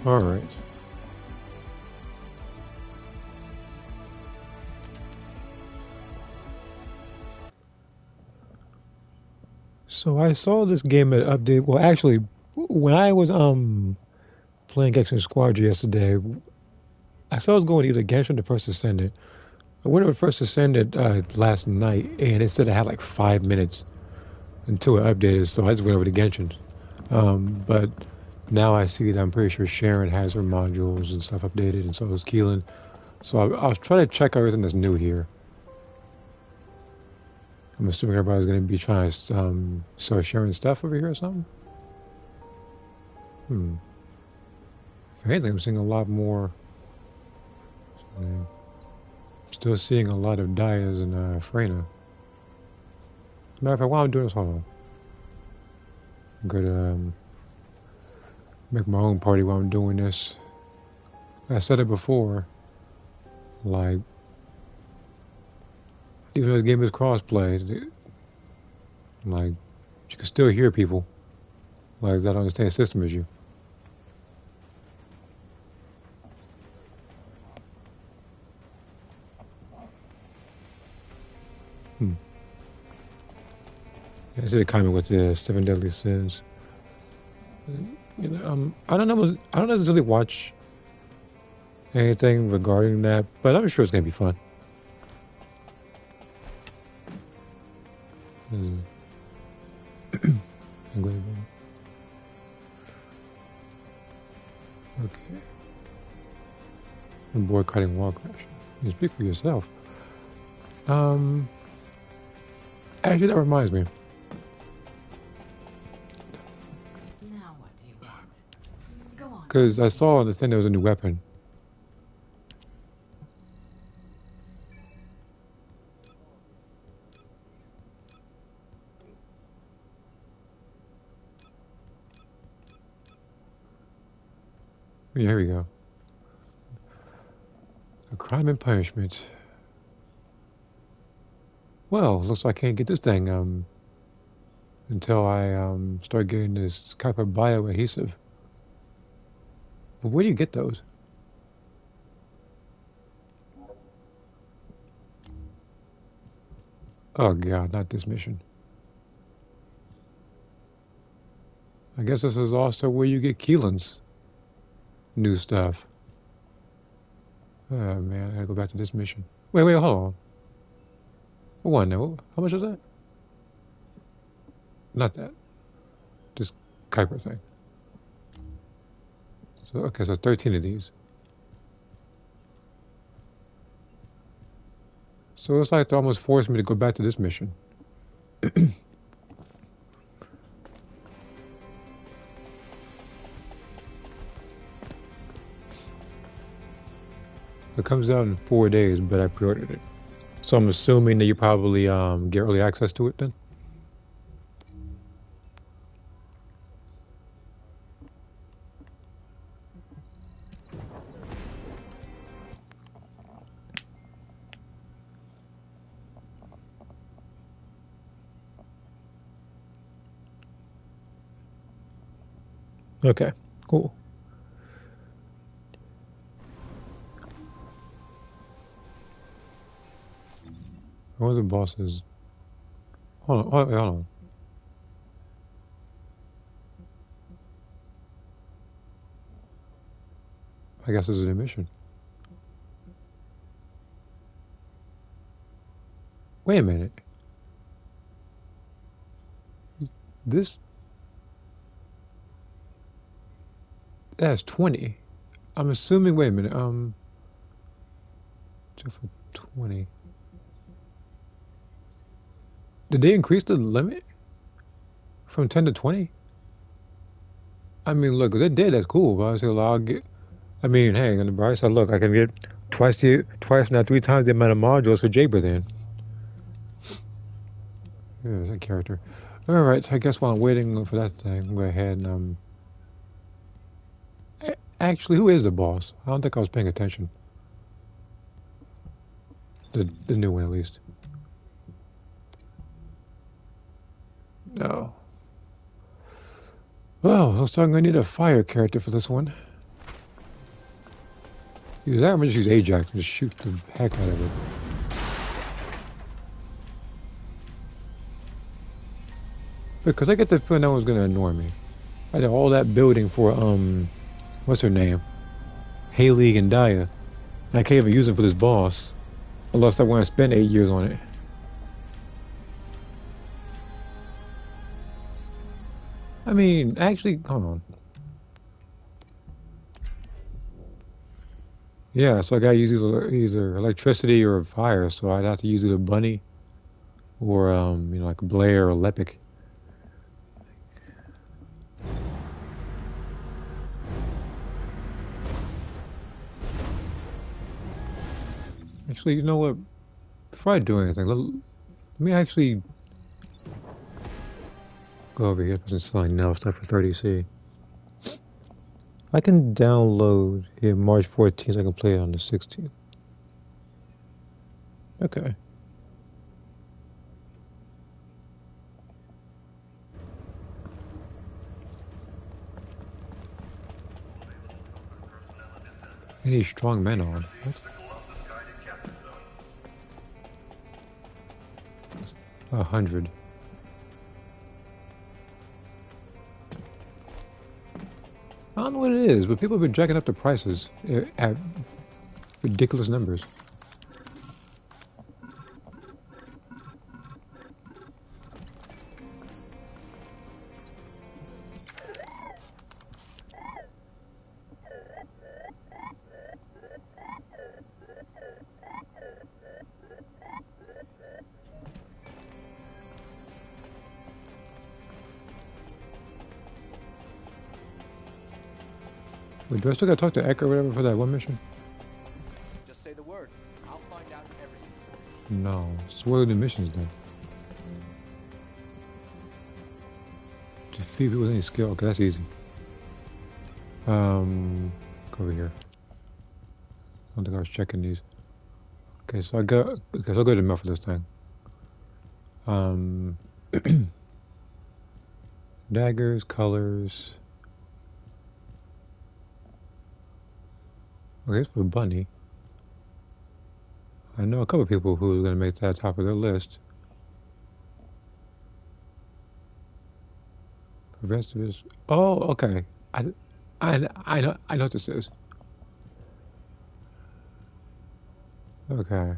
Alright. So I saw this game update. Well, actually, when I was playing Genshin Squad yesterday, I saw it was going either Genshin or First Descendant. I went over First Descendant last night, and it said I had like 5 minutes until it updated, so I just went over to Genshin. But now I see that I'm pretty sure Sharon has her modules and stuff updated, and so is Keelan. So I'll try to check everything that's new here. I'm assuming everybody's going to be trying to start sharing stuff over here or something. If anything, I'm seeing a lot more. Still seeing a lot of Dias and Freyna. Matter of fact, while I'm doing this, hold on. I'm gonna make my own party while I'm doing this. I said it before, like, even though this game is crossplay, like, you can still hear people, like, that don't understand the system as you. I see the comment with the 7 deadly sins. You know, I don't know. I don't necessarily watch anything regarding that, but I'm sure it's gonna be fun. Okay. I'm boycotting wall crash. You speak for yourself. Actually, that reminds me. Now what do you want? Go on. Because I saw on the thing there was a new weapon. Yeah, here we go. A crime and punishment. Well, looks like I can't get this thing until I start getting this type of bioadhesive. But where do you get those? Oh god, not this mission. I guess this is also where you get Keelan's new stuff. Oh man, I gotta go back to this mission. Wait, hold on. What now? How much is that? Not that. This Kuiper thing. So okay, so 13 of these. So it's like they almost forced me to go back to this mission. It comes out in 4 days, but I pre-ordered it. So I'm assuming that you probably get early access to it then? Okay, cool. What are the bosses? Hold on. I guess this is a mission. Wait a minute. This... That's 20. I'm assuming... Wait a minute. 2 for 20. Did they increase the limit? From 10 to 20? I mean, look, if they did, that's cool. But I said, well, I'll get... I mean, hey, on the bright side, look, I can get twice, now 3 times the amount of modules for Jabra then. Yeah, there's that character. Alright, so I guess while I'm waiting for that thing, I'm going to go ahead and, actually, who is the boss? I don't think I was paying attention. The new one, at least. No. Well, looks like I'm going to need a fire character for this one. Use that, I'm gonna just use Ajax and just shoot the heck out of it. Because I get the feeling that one's gonna annoy me. I did all that building for what's her name? Haley and Daya. I can't even use them for this boss. Unless I want to spend 8 years on it. I mean, actually, hold on. Yeah, so I gotta use either electricity or fire, so I'd have to use either Bunny or, like Blair or Lepic. Actually, you know what? Before I do anything, let me actually go over here because it's selling now stuff for 30C. I can download here March 14th, so I can play it on the 16th. Okay. I need strong men on. What? 100. I don't know what it is, but people have been jacking up the prices at ridiculous numbers. Wait, do I still gotta talk to Echo or whatever for that one mission? Just say the word. I'll find out everything for you. No. Spoil the missions then. Defeat people with any skill. Okay, that's easy. Go over here. I don't think I was checking these. Okay, so I'll go to mail for this thing. Daggers, colors. Okay, it's for Bunny. I know a couple of people who are gonna make that top of their list. The rest of us. Oh, okay. I know what this is. Okay.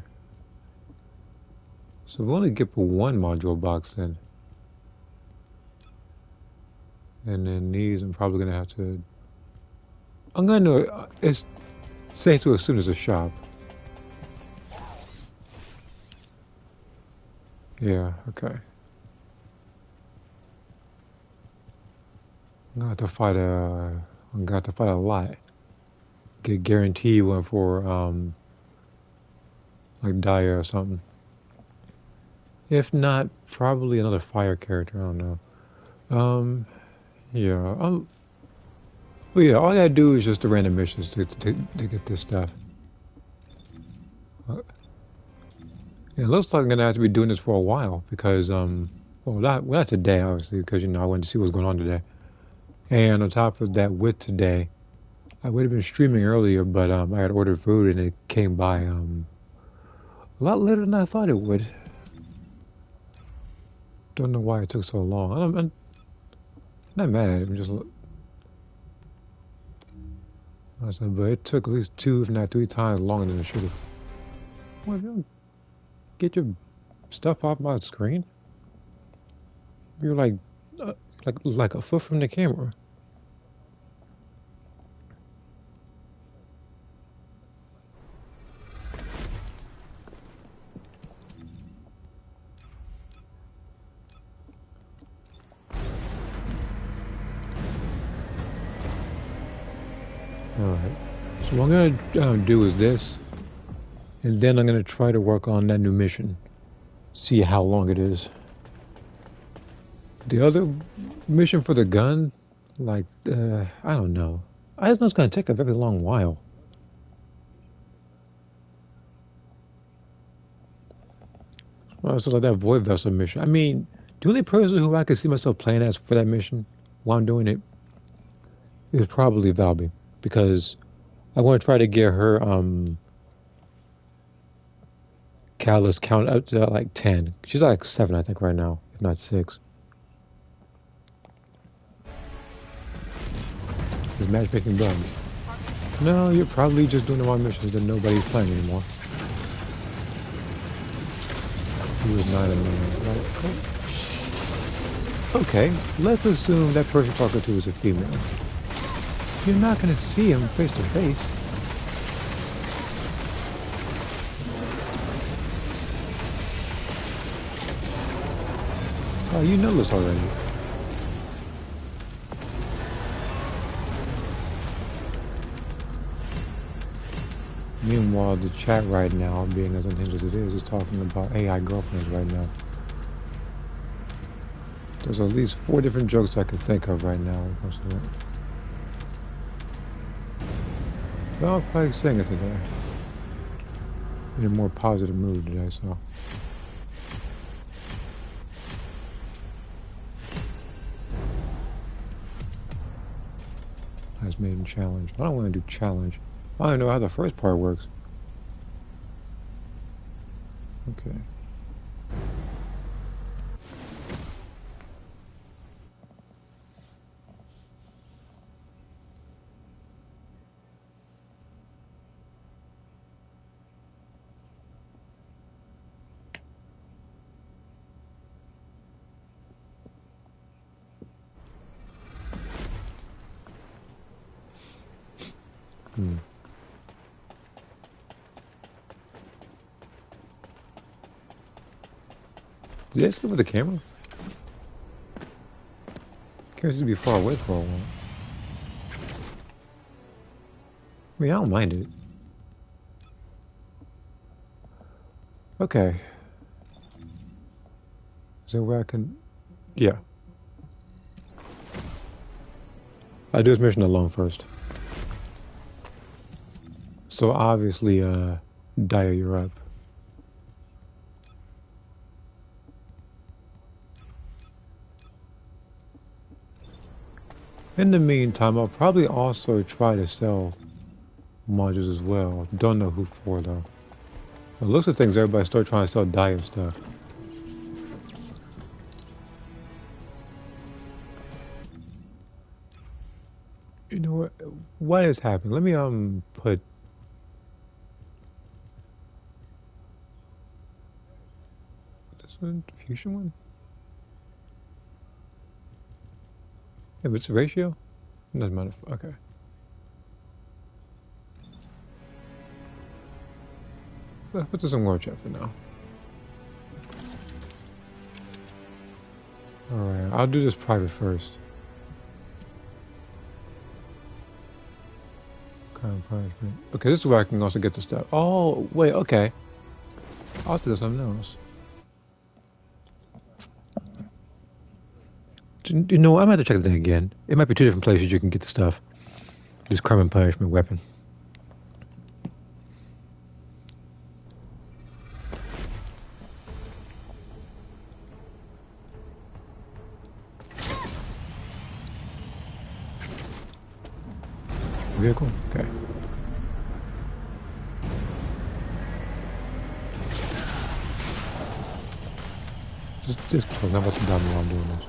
So we only get one module box in. And then these I'm probably gonna have to. I'm gonna. It's safe to assume it's a shop. Yeah. Okay. I'm gonna have to fight a. I'm gonna have to fight a lot. Get guaranteed one for like Dyer or something. If not, probably another fire character. I don't know. Yeah. Well, yeah. All I gotta do is just the random missions to get this stuff. It looks like I'm gonna have to be doing this for a while because well, not today obviously because I wanted to see what's going on today. And on top of that, with today, I would have been streaming earlier, but I had ordered food and it came by a lot later than I thought it would. Don't know why it took so long. I'm not mad at it. I'm just. But it took at least 2, if not 3 times longer than it should have. Well, if you don't get your stuff off my screen, you're like a foot from the camera. Alright. So what I'm gonna do is this, and then I'm gonna try to work on that new mission. See how long it is. The other mission for the gun, like, I don't know. I just know it's gonna take a very long while. Well, so like that Void Vessel mission. I mean, the only person who I could see myself playing as for that mission while I'm doing it is probably Valby. Because I want to try to get her catalyst count up to like 10. She's like 7, I think, right now, if not 6. Is matchmaking done? No, you're probably just doing the wrong missions that nobody's playing anymore. He was not a man. Right? Okay, let's assume that person talking to is a female. You're not going to see him face to face. Oh, you know this already. Meanwhile, the chat right now, being as unhinged as it is talking about AI girlfriends right now. There's at least 4 different jokes I can think of right now when it comes to that. But I'm probably saying it today. In a more positive mood today, so. Last maiden challenge. I don't want to do challenge. I don't know how the first part works. Okay. Did they still with the camera? Camera seems to be far away for a while. I mean, I don't mind it. Okay. Is there where I can... Yeah. I'll do this mission alone first. So obviously, Daya, you're up. In the meantime, I'll probably also try to sell modules as well. Don't know who for though. It looks like things everybody's still trying to sell Daya stuff. You know what? What is happening? Let me put... This one? Fusion one? Yeah, but it's a ratio? It doesn't matter. Okay. Let's put this in war chat for now. Alright, I'll do this private first. Kind of punishment. Okay, this is where I can also get the stuff. Oh, wait, okay. I'll do something else. You know, I might have to check the thing again. It might be 2 different places you can get the stuff. This crime and punishment weapon. Vehicle? Okay. Just close. Not what's down while I'm doing this.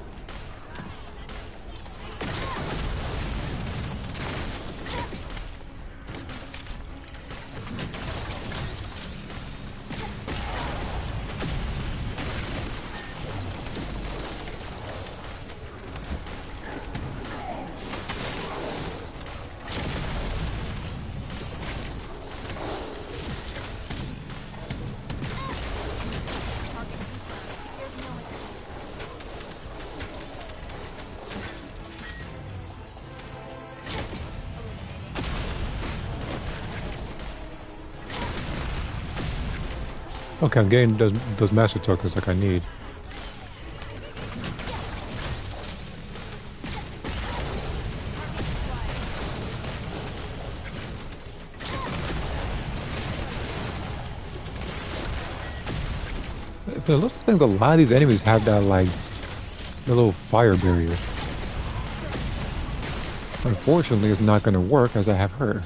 Okay, I'm getting those master tokens like I need. But it looks like a lot of these enemies have that like the little fire barrier. Unfortunately, it's not going to work as I have her.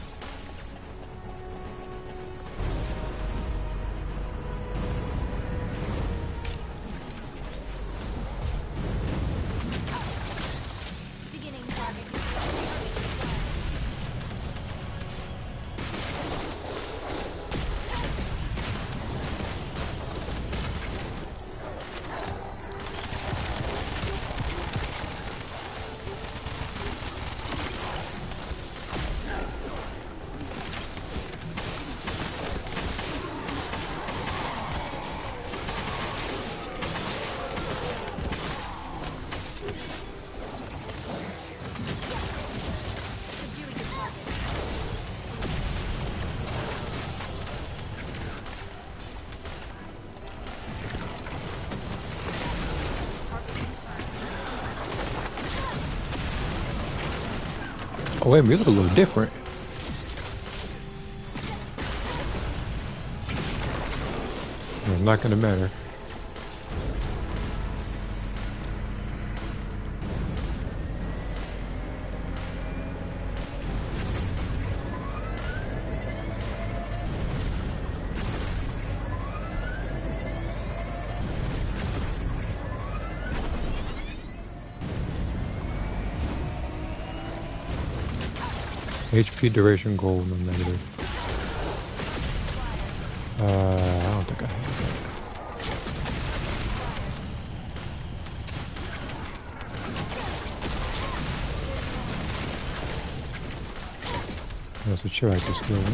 Oh wait, you look a little different. It's not gonna matter. HP duration goal, no negative. I don't think I have that. That's a chair I just killed.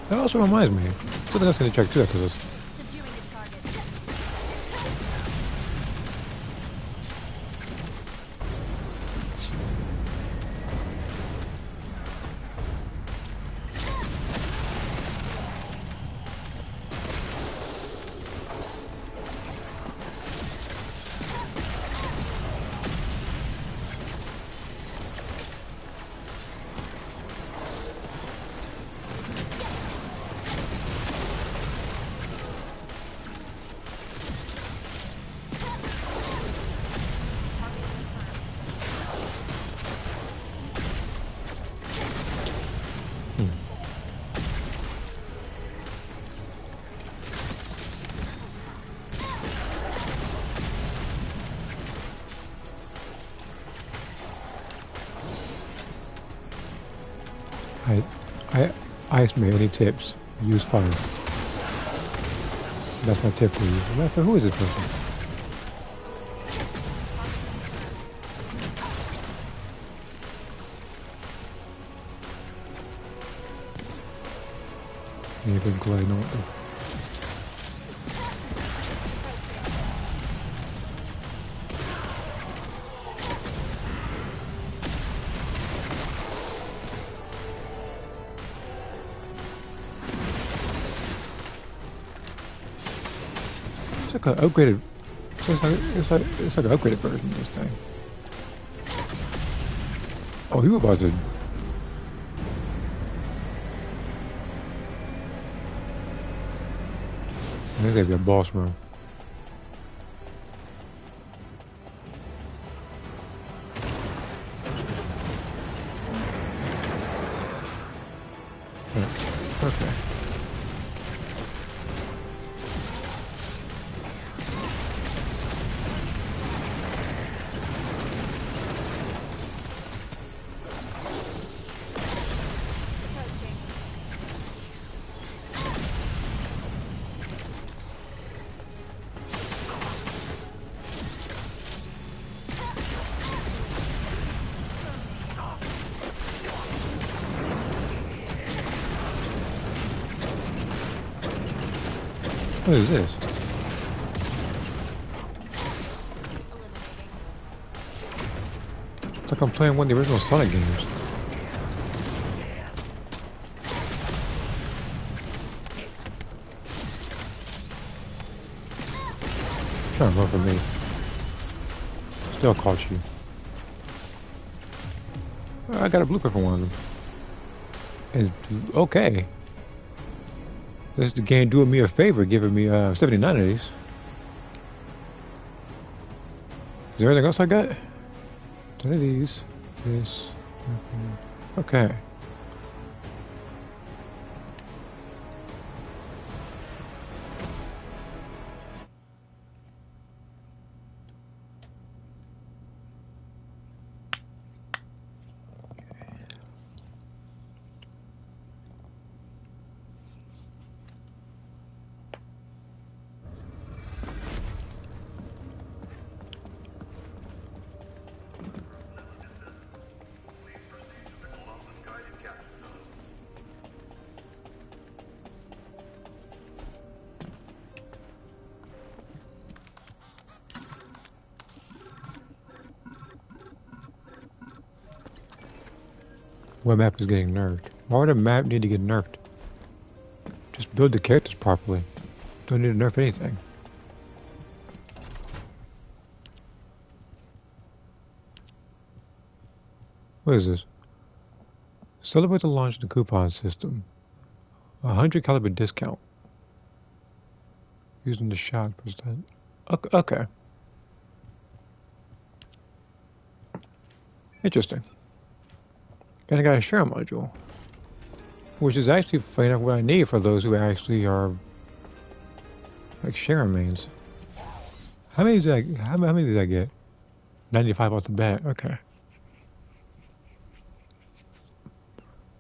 That also reminds me. Something else in the check too after this. Subduing the target. I ice me. Any tips? Use fire. That's my tip for you. Matter who is this person? Anything glide on it. It's like an upgraded. It's like an upgraded version of this thing. Oh, he was about to. I think they'd be a boss room. Okay. What is this? It's like I'm playing one of the original Sonic games. Trying to run from me. Still caught you. I got a blueprint for one of them. It's okay. This is the game doing me a favor, giving me 79 of these. Is there anything else I got? 10 of these. This. Okay. What map is getting nerfed? Why would a map need to get nerfed? Just build the characters properly. Don't need to nerf anything. What is this? Celebrate the launch of the coupon system. 100 caliber discount. Using the shot percent. Okay. Interesting. And I got a share module. Which is actually funny enough what I need for those who actually are like sharing mains. How many did I get? 95 off the bat. Okay.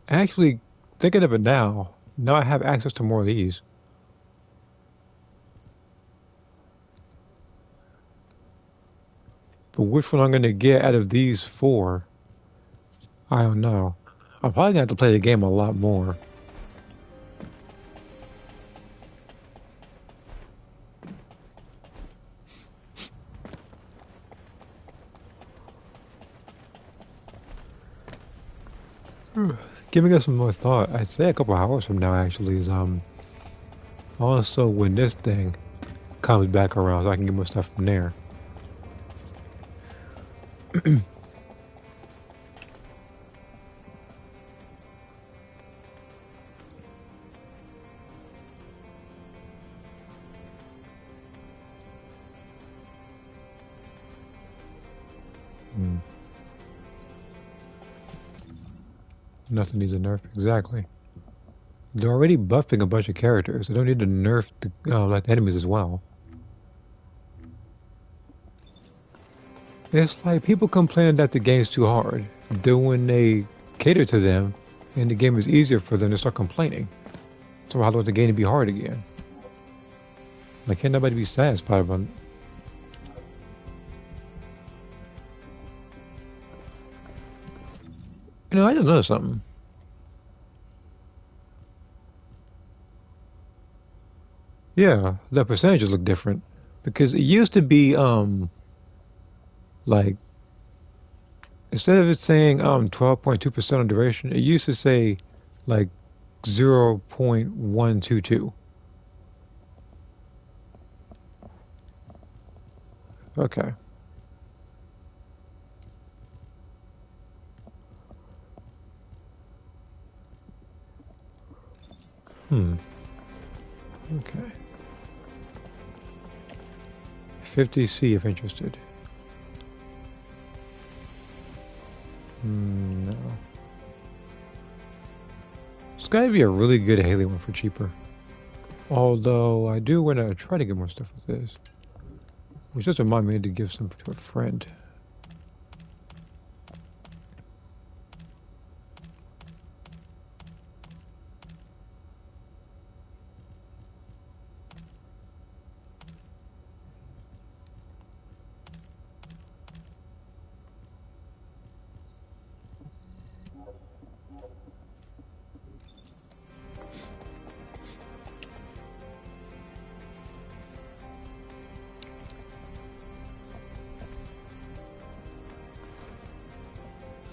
Actually, thinking of it now I have access to more of these. But which one I'm going to get out of these four, I don't know. I'm probably going to have to play the game a lot more. Giving us some more thought, I'd say a couple hours from now actually is also when this thing comes back around so I can get more stuff from there. Nothing needs a nerf, exactly. They're already buffing a bunch of characters. They don't need to nerf the like enemies as well. It's like people complaining that the game's too hard. Then when they cater to them and the game is easier for them, they start complaining. So how do I want the game to be hard again? Like, can't nobody be satisfied about it? You know, I just noticed something. Yeah, the percentages look different. Because it used to be, like, instead of it saying 12.2% on duration, it used to say like 0.122. Okay. Okay. 50C if interested. No. It's gotta be a really good Haley one for cheaper. Although I do want to try to get more stuff with this. Which just remind me to give some to a friend.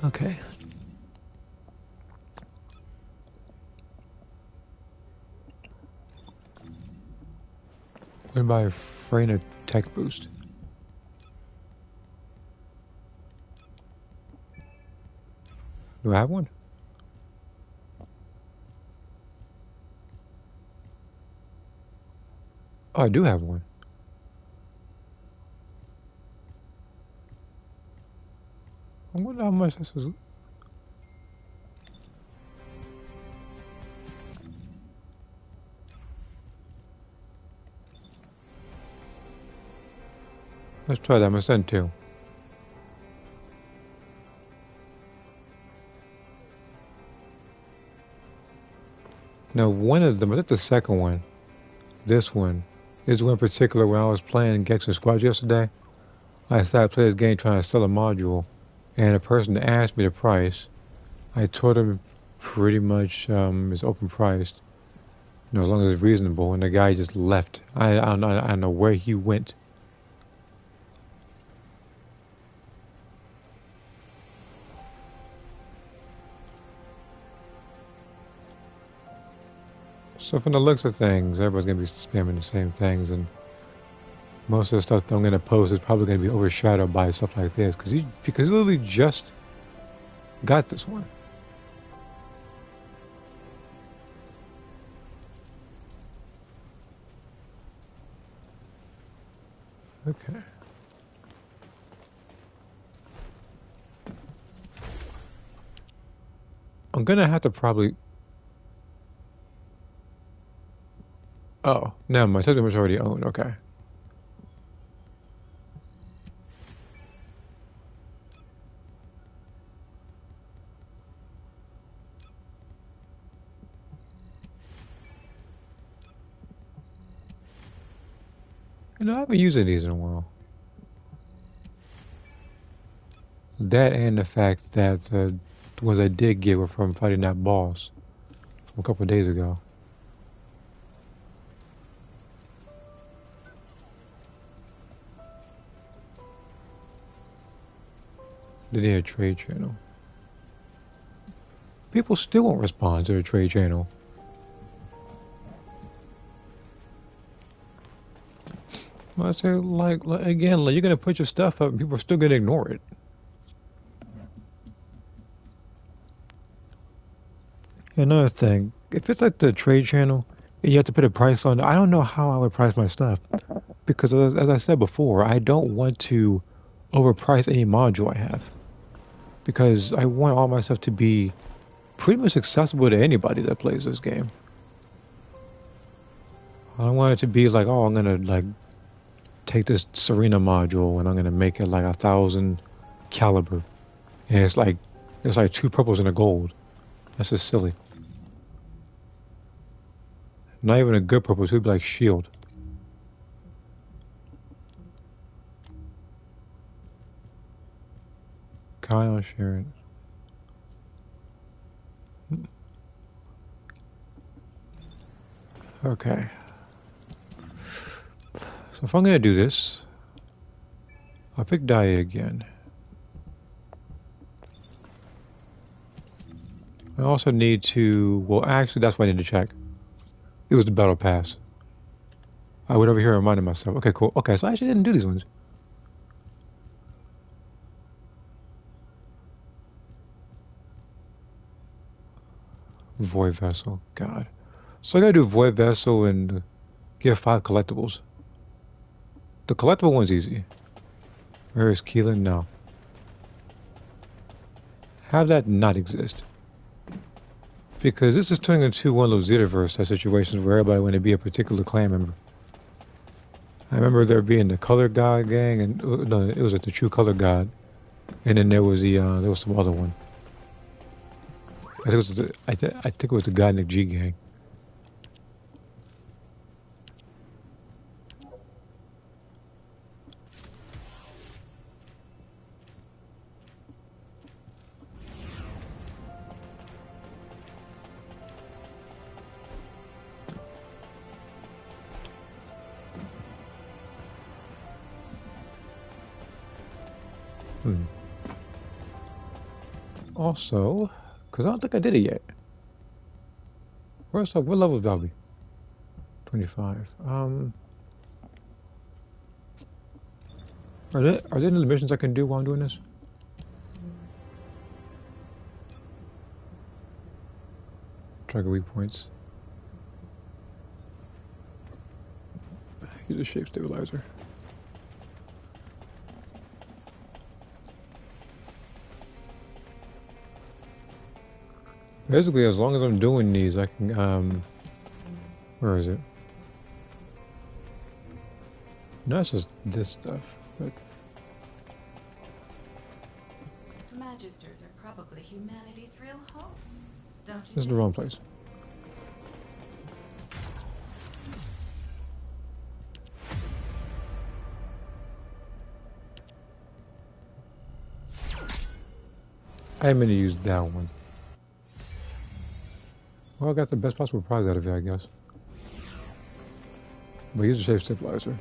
Okay. What about a Freyna tech boost? Do I have one? Oh, I do have one. I wonder how much this is. Let's try that. I'm gonna send two. Now, one of them, I think the second one, this one, is one in particular when I was playing Gex Squad yesterday. I decided to play this game trying to sell a module, and a person asked me the price. I told him pretty much it's open priced, you know, as long as it's reasonable, and the guy just left. I don't know where he went. So from the looks of things, everybody's going to be spamming the same things, and most of the stuff that I'm going to post is probably going to be overshadowed by stuff like this, because he literally just got this one. Okay. I'm gonna have to probably. Oh, no, my system was already owned. Okay. You know, I haven't used these in a while. That and the fact that the ones I did get were from fighting that boss from a couple of days ago. They did a trade channel. People still won't respond to the trade channel. I say, like again, like, you're gonna put your stuff up, and people are still gonna ignore it. Another thing, if it's like the trade channel, and you have to put a price on it, I don't know how I would price my stuff. Because as I said before, I don't want to overprice any module I have. Because I want all my stuff to be pretty much accessible to anybody that plays this game. I don't want it to be like, oh, I'm gonna like take this Serena module and I'm gonna make it like 1,000 caliber, and it's like two purples and a gold. That's just silly. Not even a good purple. It would be like shield. Kyle Sharon. Okay. So if I'm gonna do this, I'll pick Dia again. I also need to, well actually that's what I need to check. It was the battle pass. I would over here reminding myself. Okay, cool. Okay, so I actually didn't do these ones. Void Vessel. God. So I gotta do Void Vessel and get 5 collectibles. The collectible one's easy. Where is Keelan? No. Have that not exist. Because this is turning into one of those Zetaverse type situations where everybody want to be a particular clan member. I remember there being the Color God gang, and no, it was like the True Color God, and then there was there was some other one. I think it was I think it was the Godnik G gang. Also, because I don't think I did it yet. What level is Valby? 25. Are there any missions I can do while I'm doing this? Track of weak points. Use a shape stabilizer. Basically, as long as I'm doing these, I can, where is it? No, it's just this stuff, but... Magisters are probably humanity's real home, don't you This is the think? wrong place. I meant to use that one. Well, I got the best possible prize out of it, I guess. But use the shape stabilizer.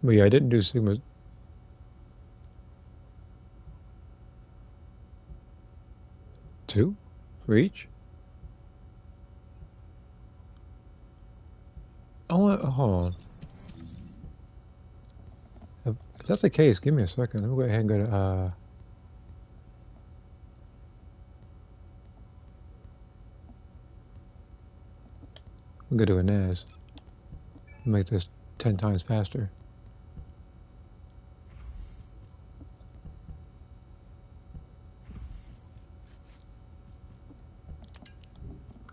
But yeah, I didn't do Sigma. Two? For each? I want. Hold on. If that's the case, give me a second. Let me go ahead and go to. I'm gonna do a NAS. Make this 10 times faster.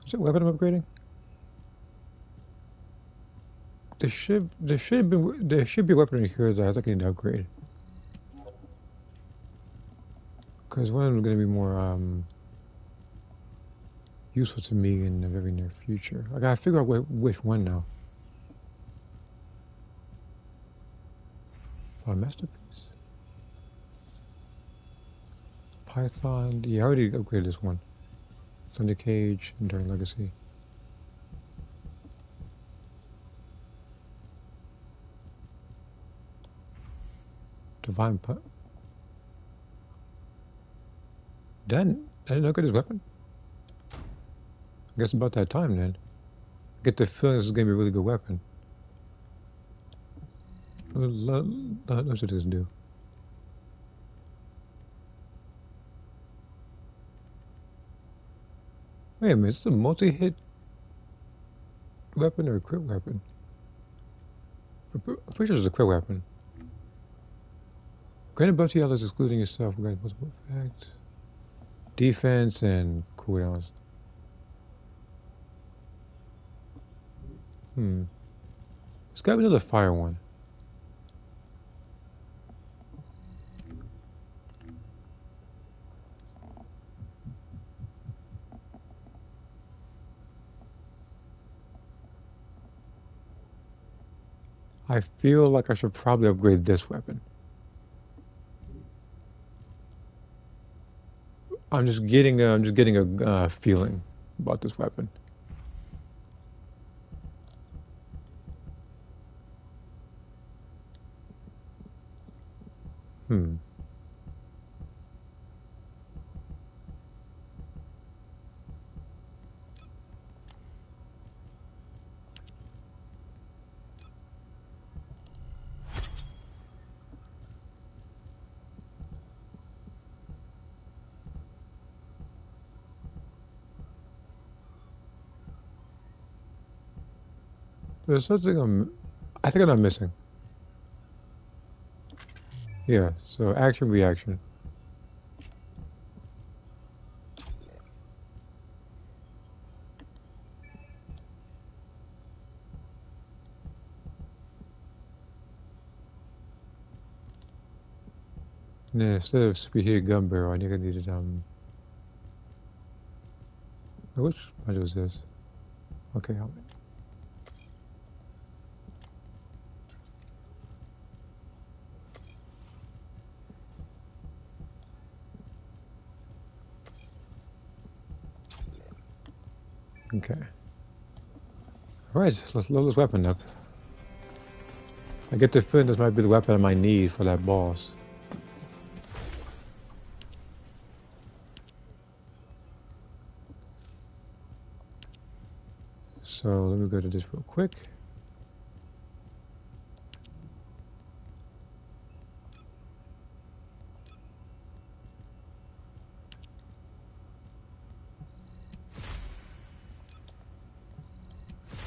Is it weapon I'm upgrading? There should be a weapon in here that I think I need to upgrade. Because one of them is going to be more useful to me in the very near future. I gotta figure out which one now. Oh, masterpiece. Python. Yeah, I already upgraded this one. Thunder Cage, Enduring Legacy. Divine Put. Didn't upgrade his weapon? I guess about that time then. I get the feeling this is gonna be a really good weapon. Let's what this do. Wait a minute, is this a multi-hit weapon or a crit weapon? I'm pretty sure it's a crit weapon. Granted both the others excluding yourself, granted multiple effects. Defense and cooldowns. It's gotta be another fire one. I feel like I should probably upgrade this weapon. I'm just getting a feeling about this weapon. There's something I think I'm missing. Yeah, so action, reaction. And then instead of speed gun barrel, I think I needed, which module is this? Okay, help me. Okay. Alright, let's load this weapon up. I get the feeling this might be the weapon I might need for that boss. So let me go to this real quick.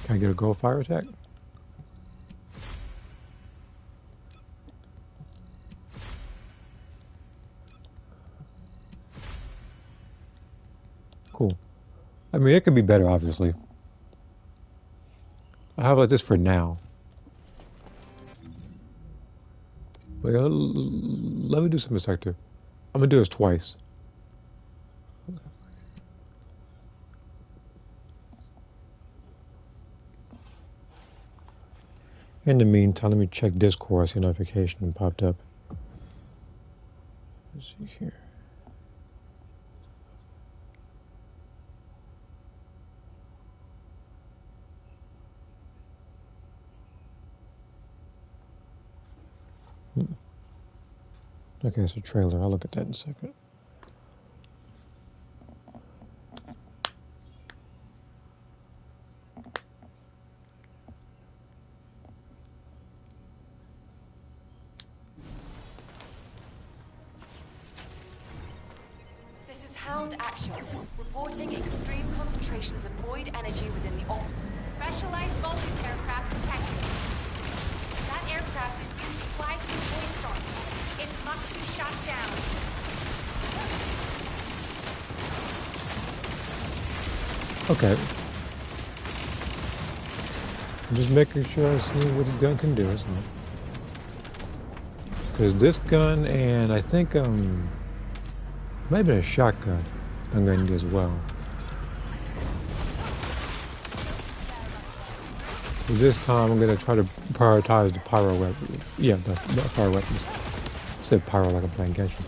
Can I get a gold fire attack? Cool. I mean, it could be better, obviously. How about this for now? But let me do some sector. I'm gonna do this twice. In the meantime, let me check Discord. I see a notification popped up. Let's see here. Okay, it's a trailer. I'll look at that in a second. Command actual. Reporting extreme concentrations of void energy within the op. Specialized voltage aircraft detected. That aircraft is used to fly through void storms. It must be shot down. Okay. I'm just making sure I see what this gun can do. Because this gun and I think might have been a shotgun I'm going to do as well. But this time I'm going to try to prioritize the pyro weapons. Yeah, the pyro weapons. I said pyro like I'm playing Genshin.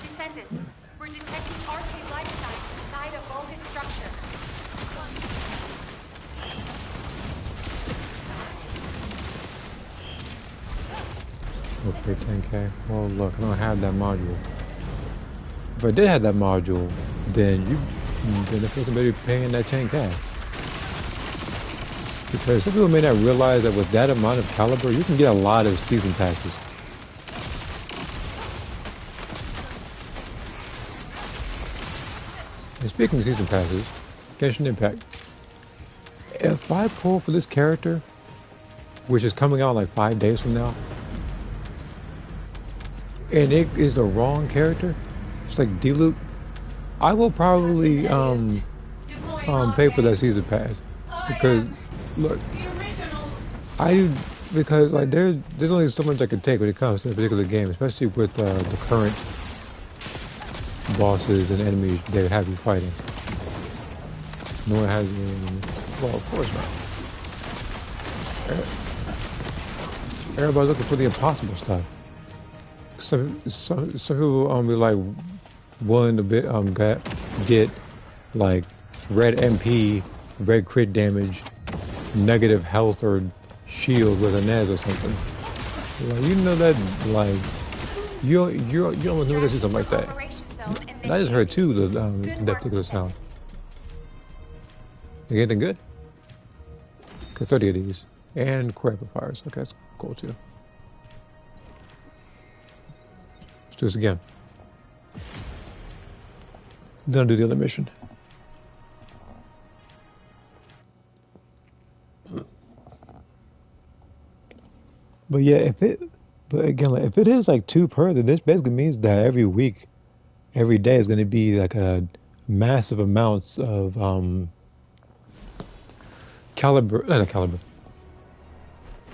Descendant, we're detecting arcade life signs inside a Vulcan structure. Okay, 10k. Well, look, I don't have that module. If I did have that module, then the person better be paying that 10k. Because some people may not realize that with that amount of caliber, you can get a lot of season passes. And speaking of season passes, Genshin Impact. If I pull for this character, which is coming out like 5 days from now, and it is the wrong character, it's like D-Loot, I will probably pay for that season pass. Because look, because like there's only so much I can take when it comes to a particular game, especially with the current bosses and enemies they have you fighting. No one has well, of course not. Everybody's looking for the impossible stuff. Some people be like willing to get like red MP, red crit damage, negative health or shield with a Nez or something. Like, you know that like you almost never see something like that. And I just heard too that particular sound. You anything good? Okay, 30 of these. And core amplifiers. Okay, that's cool too. Let's do this again. Then I'll do the other mission. But yeah, but again, like, if it is like 2 per, then this basically means that every week, every day is going to be like a massive amounts of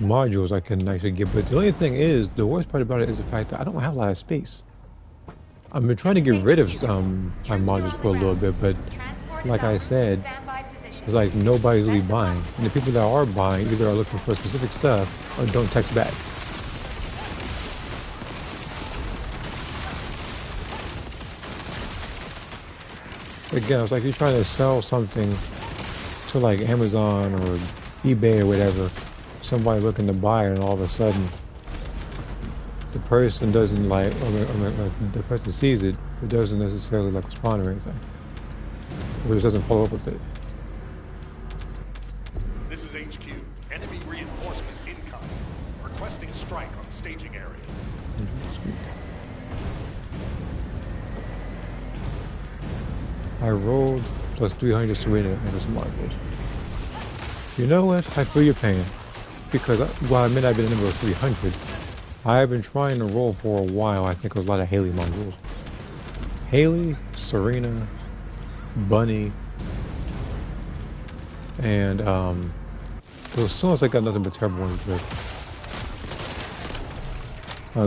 modules I can actually get. But the only thing is, the worst part about it is the fact that I don't have a lot of space. I've been trying to get rid of my modules for a little bit, but like I said, it's like nobody's really buying. And the people that are buying either are looking for specific stuff or don't text back. Again, it's like you're trying to sell something to like Amazon or eBay or whatever. Somebody looking to buy it, and all of a sudden the person doesn't like, the person sees it, but doesn't necessarily like respond or anything, or just doesn't follow up with it. This is HQ. Enemy reinforcements incoming. Requesting strike on staging area. I rolled plus 300 Serena and some modules. You know what? I feel your pain. Because while I may not have been a number of 300, I have been trying to roll for a while. I think it was a lot of Haley modules. Haley, Serena, Bunny, and so as soon as I got nothing but terrible ones with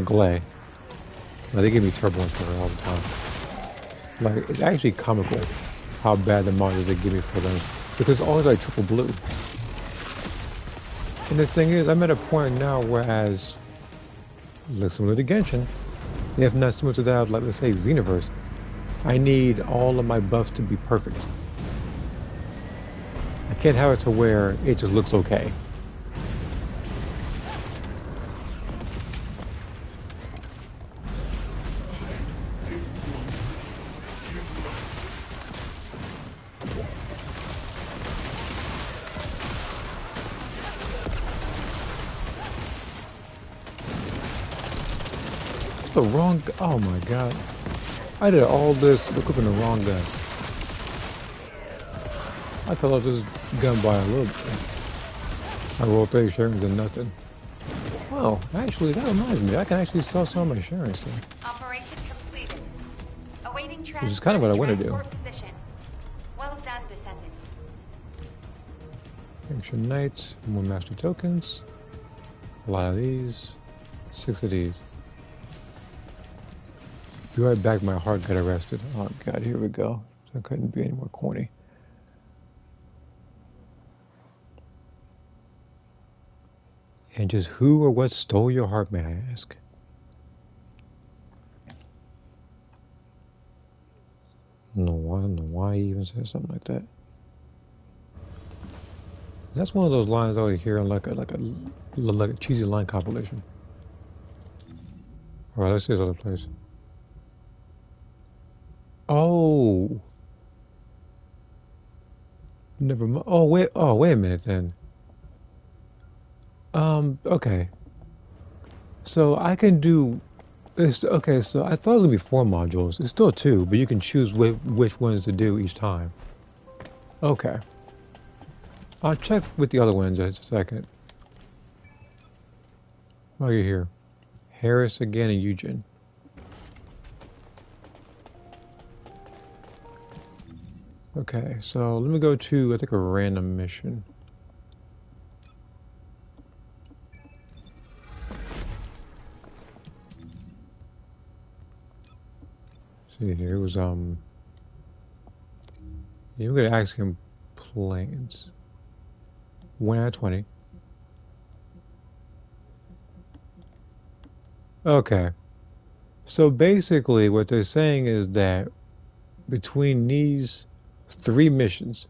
Glay. They give me terrible ones for her all the time. Like, it's actually comical how bad the modules they give me for them, because it's always like triple blue. And the thing is, I'm at a point now whereas, like similar to Genshin, if not similar to that, like let's say Xenoverse, I need all of my buffs to be perfect. I can't have it to where it just looks okay. the wrong... Oh my god. I did all this equipping the wrong guy. I fell off this gun by a little bit. I rolled 30 sharings and nothing. Wow, actually, that reminds me. I can actually sell some of my sharings here. Operation completed. Awaiting Which is kind of what I want to do. transport position. Well done, Descendant. Ancient Knights, more Master Tokens. A lot of these. 6 of these. Be right back, my heart got arrested. Oh god, here we go. I couldn't be any more corny. And just who or what stole your heart, may I ask? I don't know why he even said something like that. That's one of those lines I always hear on like a cheesy line compilation. Alright, let's see this other place. Oh, never mind. Oh wait a minute then. Okay. So I can do this. Okay, so I thought it was gonna be 4 modules. It's still 2, but you can choose which ones to do each time. Okay. I'll check with the other ones in just a second. While you're here. Harris again and Eugen. Okay, so let me go to, I think, a random mission. See here, it was, yeah, we're gonna ask him planes. 1 out of 20. Okay. So basically what they're saying is that between these 3 missions,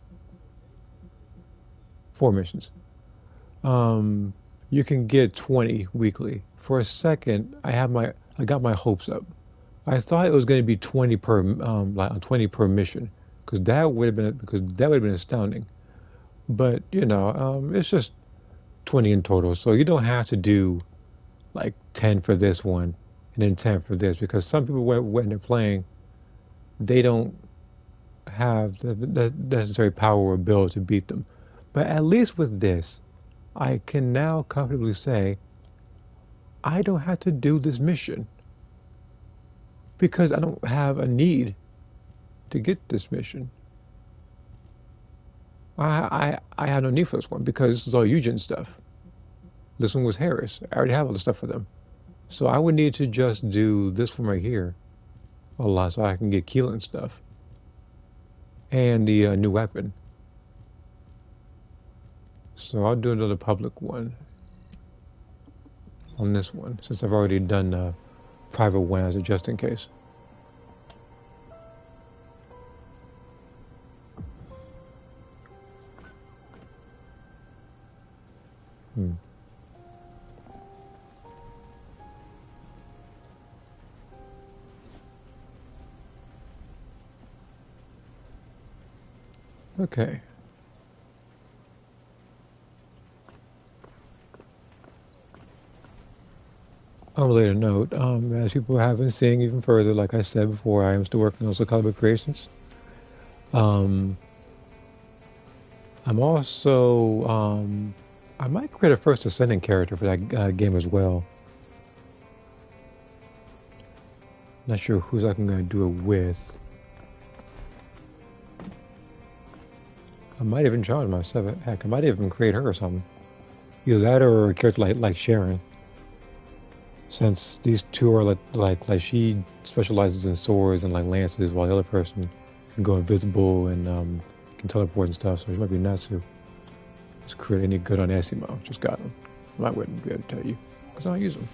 4 missions, you can get 20 weekly. For a second, I got my hopes up. I thought it was going to be 20 per, like 20 per mission, because that would have been astounding. But you know, it's just 20 in total, so you don't have to do like 10 for this one and then 10 for this, because some people when they're playing, they don't have the necessary power or ability to beat them. But at least with this, I can now comfortably say I don't have to do this mission because I don't have a need to get this mission. I have no need for this one because this is all Eugen stuff. This one was Harris. I already have all the stuff for them. So I would need to just do this one right here a lot so I can get Keelan stuff. And the new weapon. So I'll do another public one on this one, since I've already done the private one as a just in case. Okay. On a later note, as people have been seeing even further, like I said before, I am still working on Soul Calibur Creations. I'm also, I might create a first Descendant character for that game as well. Not sure who's I'm going to do it with. I might even challenge myself. Heck, I might even create her or something. Either that or a character like Sharon. Since these two are like she specializes in swords and like lances, while the other person can go invisible and can teleport and stuff. So she might be Natsu. Just create any good on Asimo. Just got them. I wouldn't be able to tell you because I don't use them.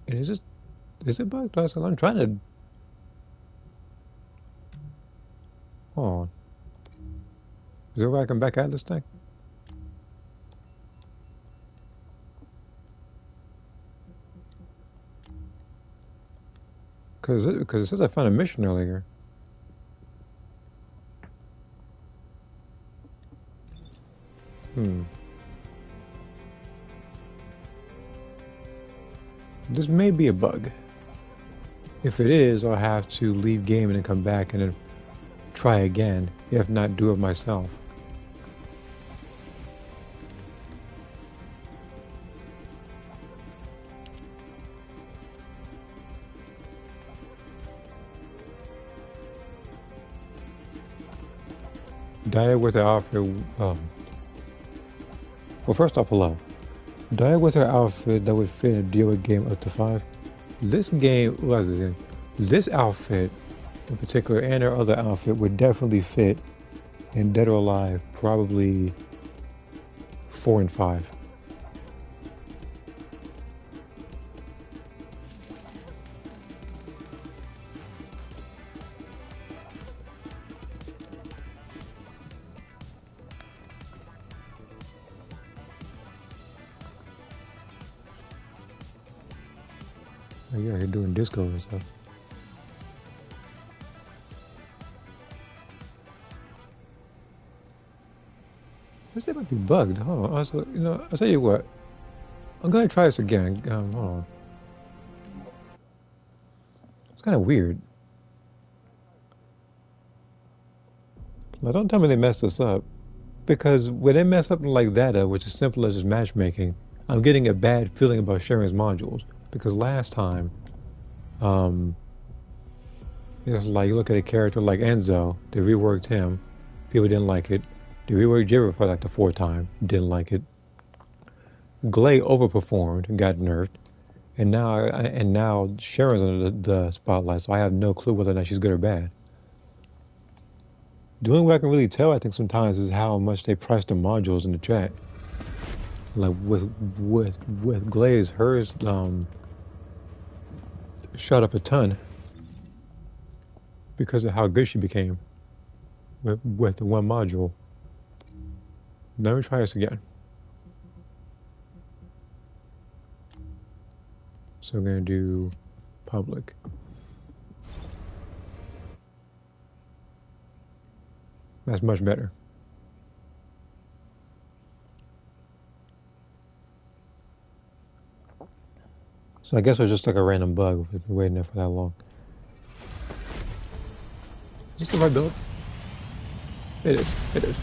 And is it bugged? I'm trying to. Hold on. Is there a way I can back out of this thing? Because it says I found a mission earlier. This may be a bug. If it is, I'll have to leave game and then come back and then try again. If not, do it myself. Diet with her outfit. Well, first off, hello. Diet with her outfit that would fit a deal with game up to 5. This game, what is it? This outfit in particular, and her other outfit would definitely fit in Dead or Alive, probably 4 and 5. Oh, yeah, you're doing disco and stuff. This thing might be bugged. Hold on. Also, I'll tell you what. I'm gonna try this again. Hold on. It's kind of weird. Now, don't tell me they messed this up. Because when they mess up like that, which is simple as just matchmaking, I'm getting a bad feeling about sharing his modules. Because last time, it's like you look at a character like Enzo, they reworked him, people didn't like it. They reworked Jibber for like the 4th time, didn't like it. Glay overperformed and got nerfed, and now Sharon's under the spotlight, so I have no clue whether or not she's good or bad. The only way I can really tell, I think, sometimes is how much they price the modules in the chat. Like with Glaze, hers shot up a ton because of how good she became with the one module. Let me try this again. So I'm going to do public. That's much better. So I guess it was just like a random bug with waiting there for that long. Is this the right build? It is. It is.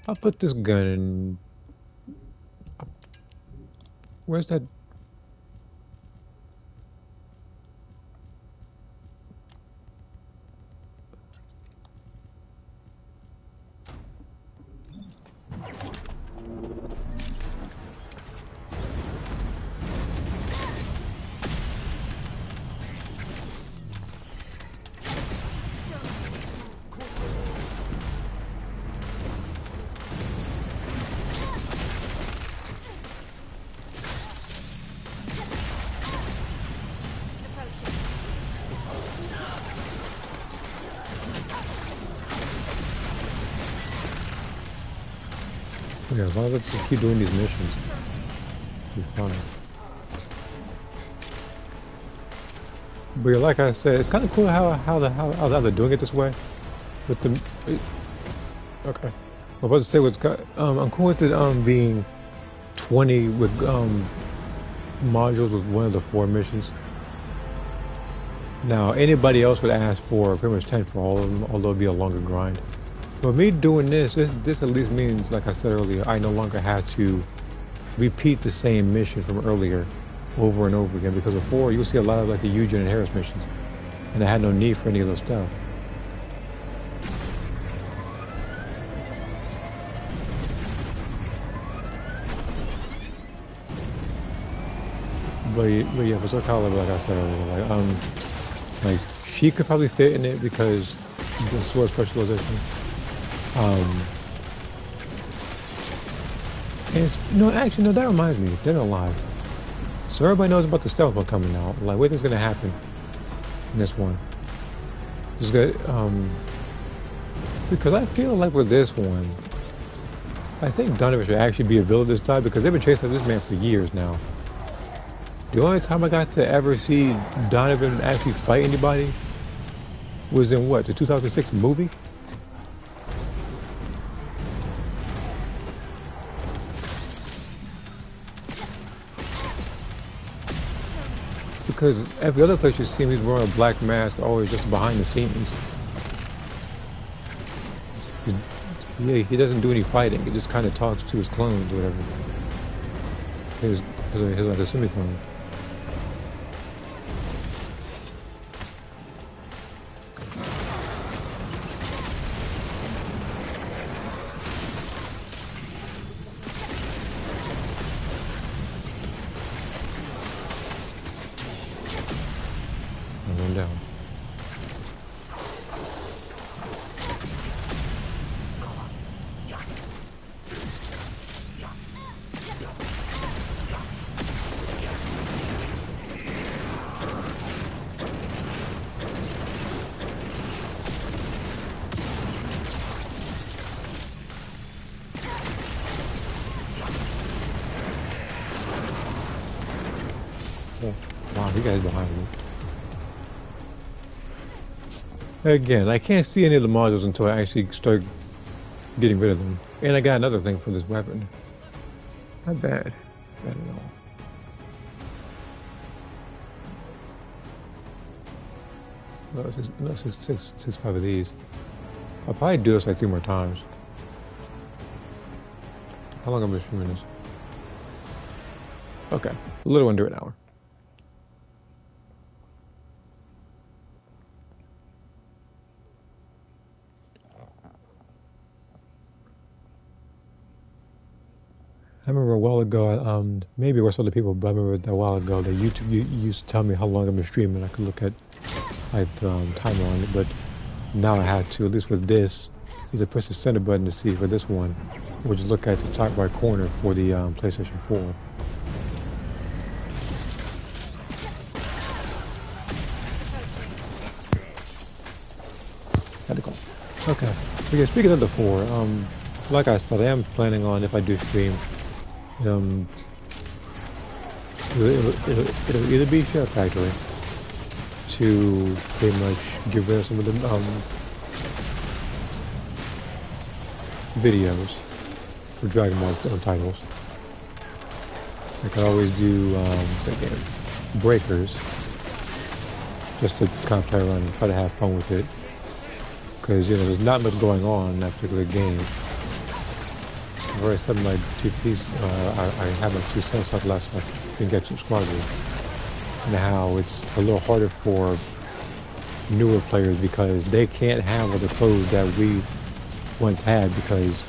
I'll put this gun in. Where's that? Yeah, as long as I just keep doing these missions, it'll be fine. But yeah, like I said, it's kind of cool how they're doing it this way. With the okay, I'm about to say I'm cool with it being 20 with modules with one of the 4 missions. Now anybody else would ask for pretty much 10 for all of them, although it'd be a longer grind. But me doing this at least means, like I said earlier, I no longer have to repeat the same mission from earlier over and over again, because before you'll see a lot of like the Eugen and Harris missions, and I had no need for any of those stuff. But yeah, for Soul like I said earlier, like she could probably fit in it because the sword specialization. And actually, no, that reminds me, Dead or Alive. So everybody knows about the stealth one coming out. Like, what is gonna happen in this one? Just good, because I feel like with this one, I think Donovan should actually be a villain this time, because they've been chasing this man for years now. The only time I got to ever see Donovan actually fight anybody was in what, the 2006 movie? Because every other place you see him, he's wearing a black mask, always just behind the scenes. He doesn't do any fighting. He just kind of talks to his clones or whatever. His like a semi-clone. I'm going down. Oh, wow, you guys behind me. Again, I can't see any of the modules until I actually start getting rid of them. And I got another thing for this weapon. Not bad. Bad at all. No, six, five of these. I'll probably do this like 3 more times. How long have I been streaming this? Okay, a little under an hour. I remember a while ago, maybe it was other people, but I remember a while ago that YouTube used to tell me how long I've been streaming. I could look at like the timer on it, but now I have to, at least with this, is I press the center button to see for this one, or just look at the top right corner for the PlayStation 4. Had to call. Okay. Okay, speaking of the 4, like I said, I am planning on, if I do stream, it'll either be Chef Factory to pretty much get rid of some of the videos for Dragon Ball titles. I could always do again, breakers just to kind of play around and try to have fun with it, because you know there's not much going on in that particular game. I've already said my 2 piece, I have my 2 cents like last time in Gexam Squadron, and how it's a little harder for newer players because they can't have all the clothes that we once had, because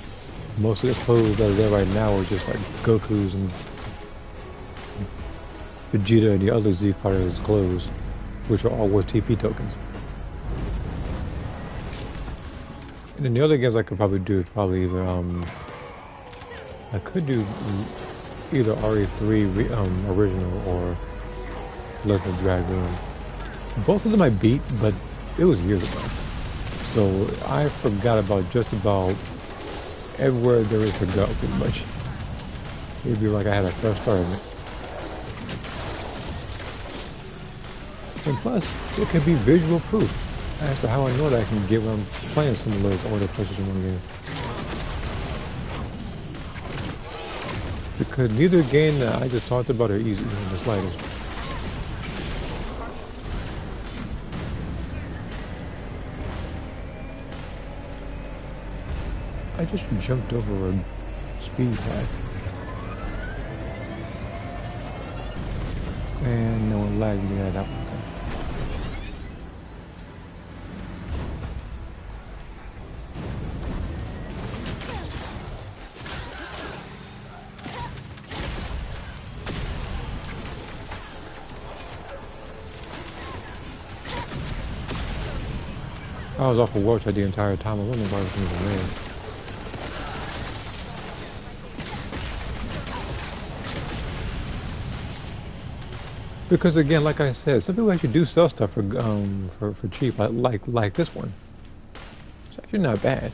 most of the clothes that are there right now are just like Goku's and Vegeta and the other Z fighters' clothes, which are all worth TP tokens. And then the other games I could probably do is probably either I could do either RE3 original or Legend of Dragoon. Both of them I beat, but it was years ago. So I forgot about just about everywhere there is to go, pretty much. It'd be like I had a fresh start in it. And plus, it can be visual proof as to how I know that I can get when I'm playing some of those older PlayStation 1 games. Because neither game that I just talked about are easy in the slightest. I just jumped over a speed pad. And no one lagged me at that one. I was off of watch the entire time. I wondering why everything was red. Because again, like I said, some people actually do sell stuff for cheap, like this one. It's actually not bad.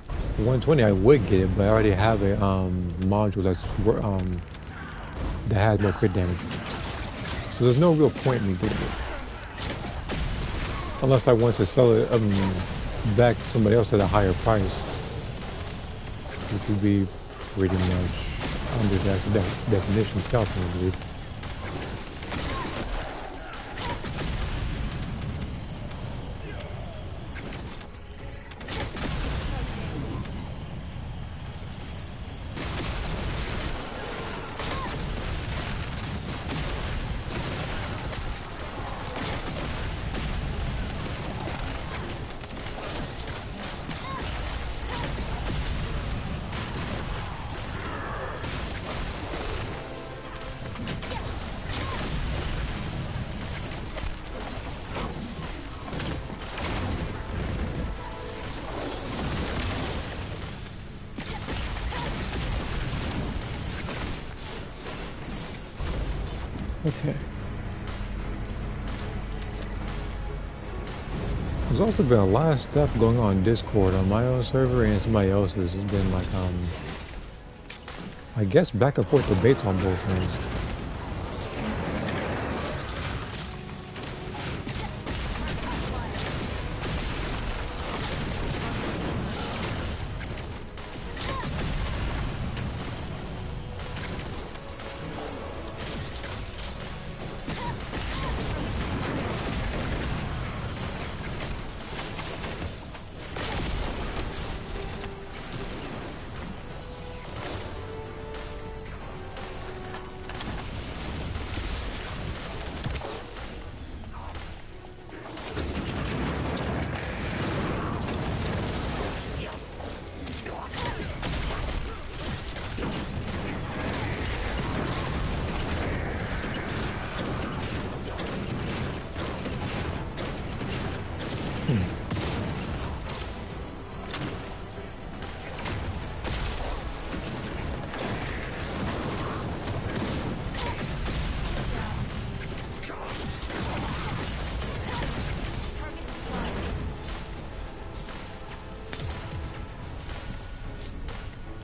For 120, I would get it, but I already have a module that has no crit damage. So there's no real point in me getting it. Unless I want to sell it back to somebody else at a higher price, which would be pretty much under that definition scalping, I believe. Okay. There's also been a lot of stuff going on Discord on my own server and somebody else's. It's been like, I guess back and forth debates on both things.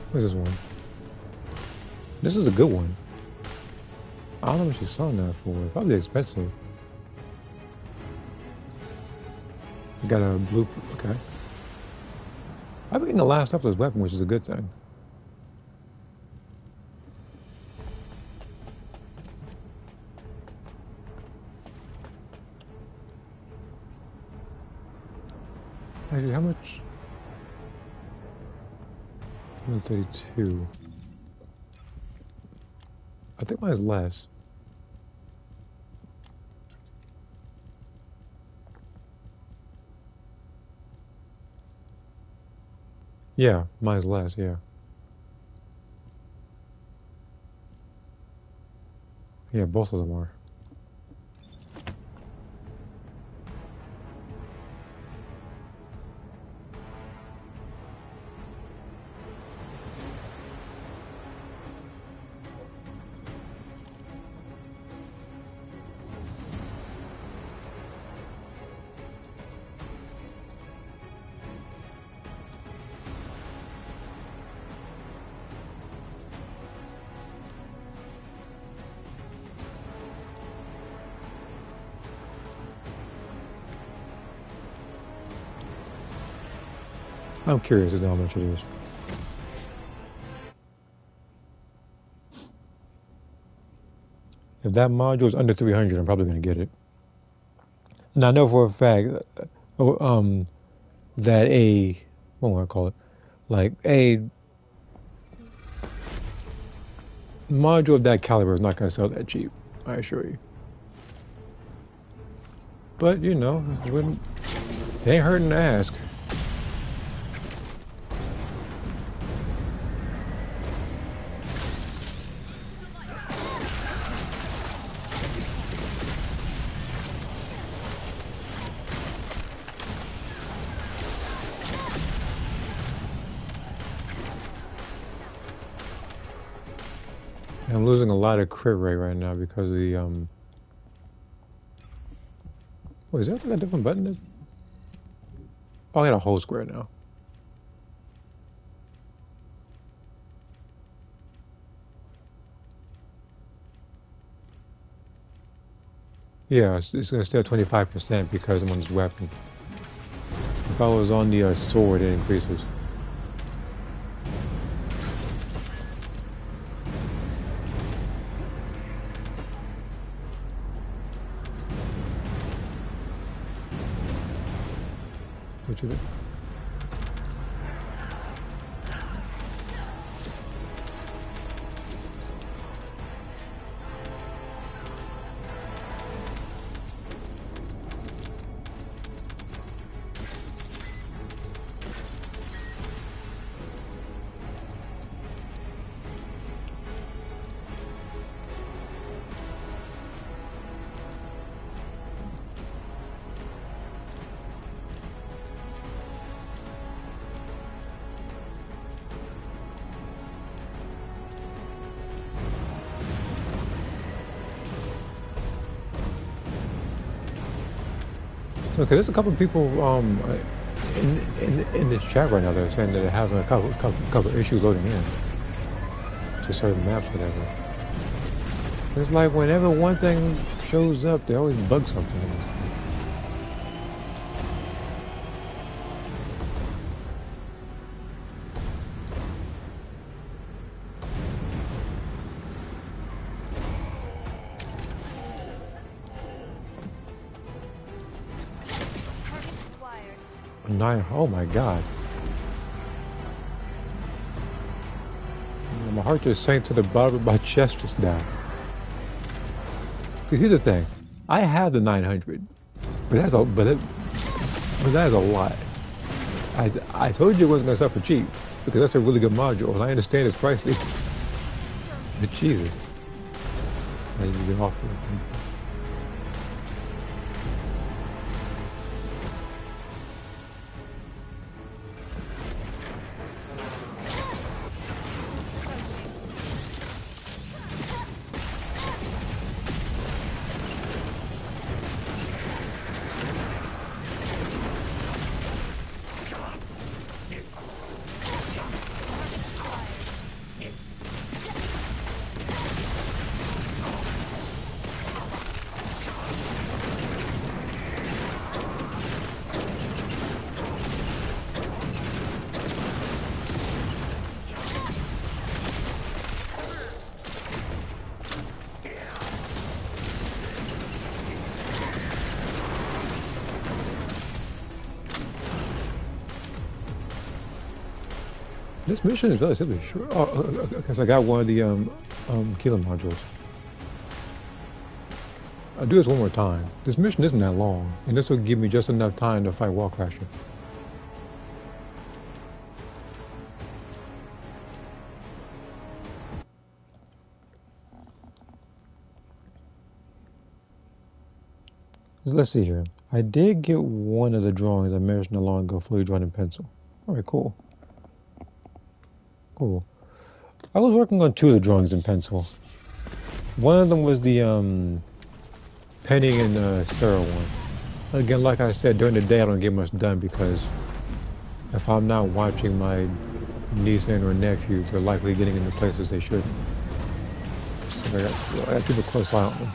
What's this one? This is a good one. I don't know what she's selling that for. Probably expensive. Got a blue. Okay. I've been getting a lot of stuff with this weapon, which is a good thing. Actually, how much? 132. I think mine's less. Yeah, mine's less, yeah. Yeah, both of them are. I'm curious as to how much it is. If that module is under 300, I'm probably going to get it. And I know for a fact that what do I call it? Like a module of that caliber is not going to sell that cheap, I assure you. But, you know, it ain't hurting to ask. I'm losing a lot of crit rate right now because of the, Wait, is that what that different button is? Oh, I got a whole square now. Yeah, it's going to stay at 25% because I'm on this weapon. If I was on the sword, it increases. What you do? Okay, there's a couple of people in this chat right now that are saying that they're having a couple issues loading in to certain maps, whatever. It's like whenever one thing shows up, they always bug something. Nine. Oh my God. My heart just sank to the bottom of my chest just now. Because here's the thing, I have the 900, but that's a that is a lot. I told you it wasn't gonna sell for cheap because that's a really good module, and I understand it's pricey. But Jesus, I need to get off of it. This mission is relatively short. Oh, because I got one of the killer modules. I'll do this one more time. This mission isn't that long, and this will give me just enough time to fight Wall Crasher. Let's see here. I did get one of the drawings I mentioned a long ago, fully drawn in pencil. Alright, cool. Cool. I was working on two of the drawings in pencil. One of them was the Penny and Sarah one. Again, like I said, during the day I don't get much done because if I'm not watching my niece and or nephews, they're likely getting into places they shouldn't. So I got to keep a close eye on them.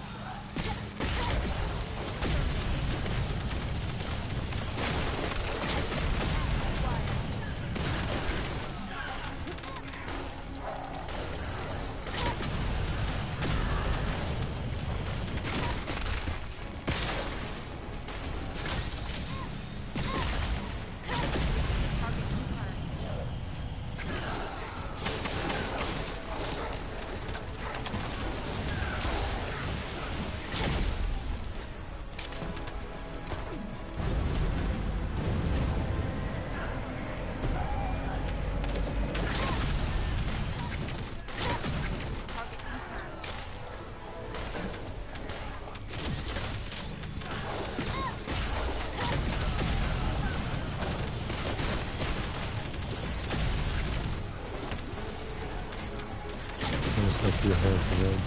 Your hair for reds.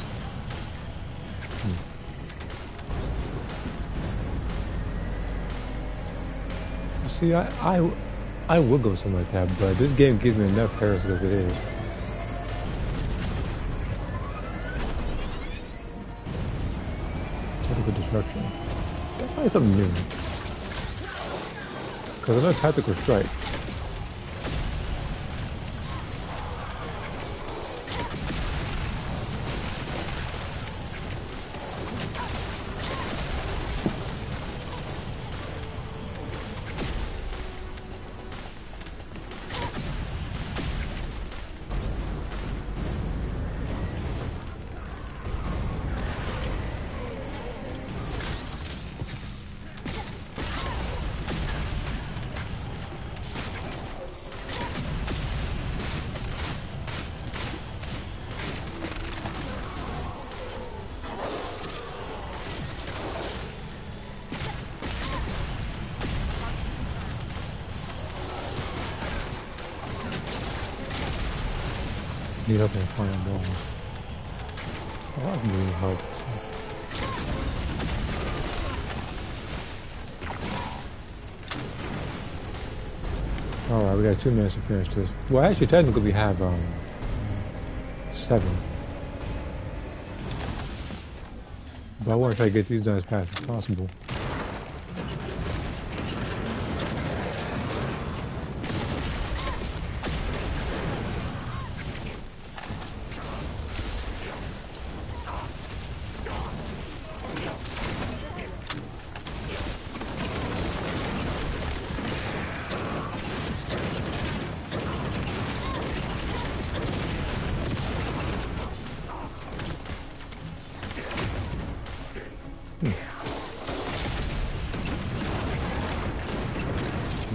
See, I would go something like that, but this game gives me enough Paris as it is. Tactical destruction. That's probably something new. Because I know tactical strike. Need help in finding balls. Oh, I can really help. Alright, we got 2 minutes to finish this. Well, actually, technically we have, 7. But I want to try to get these done as fast as possible.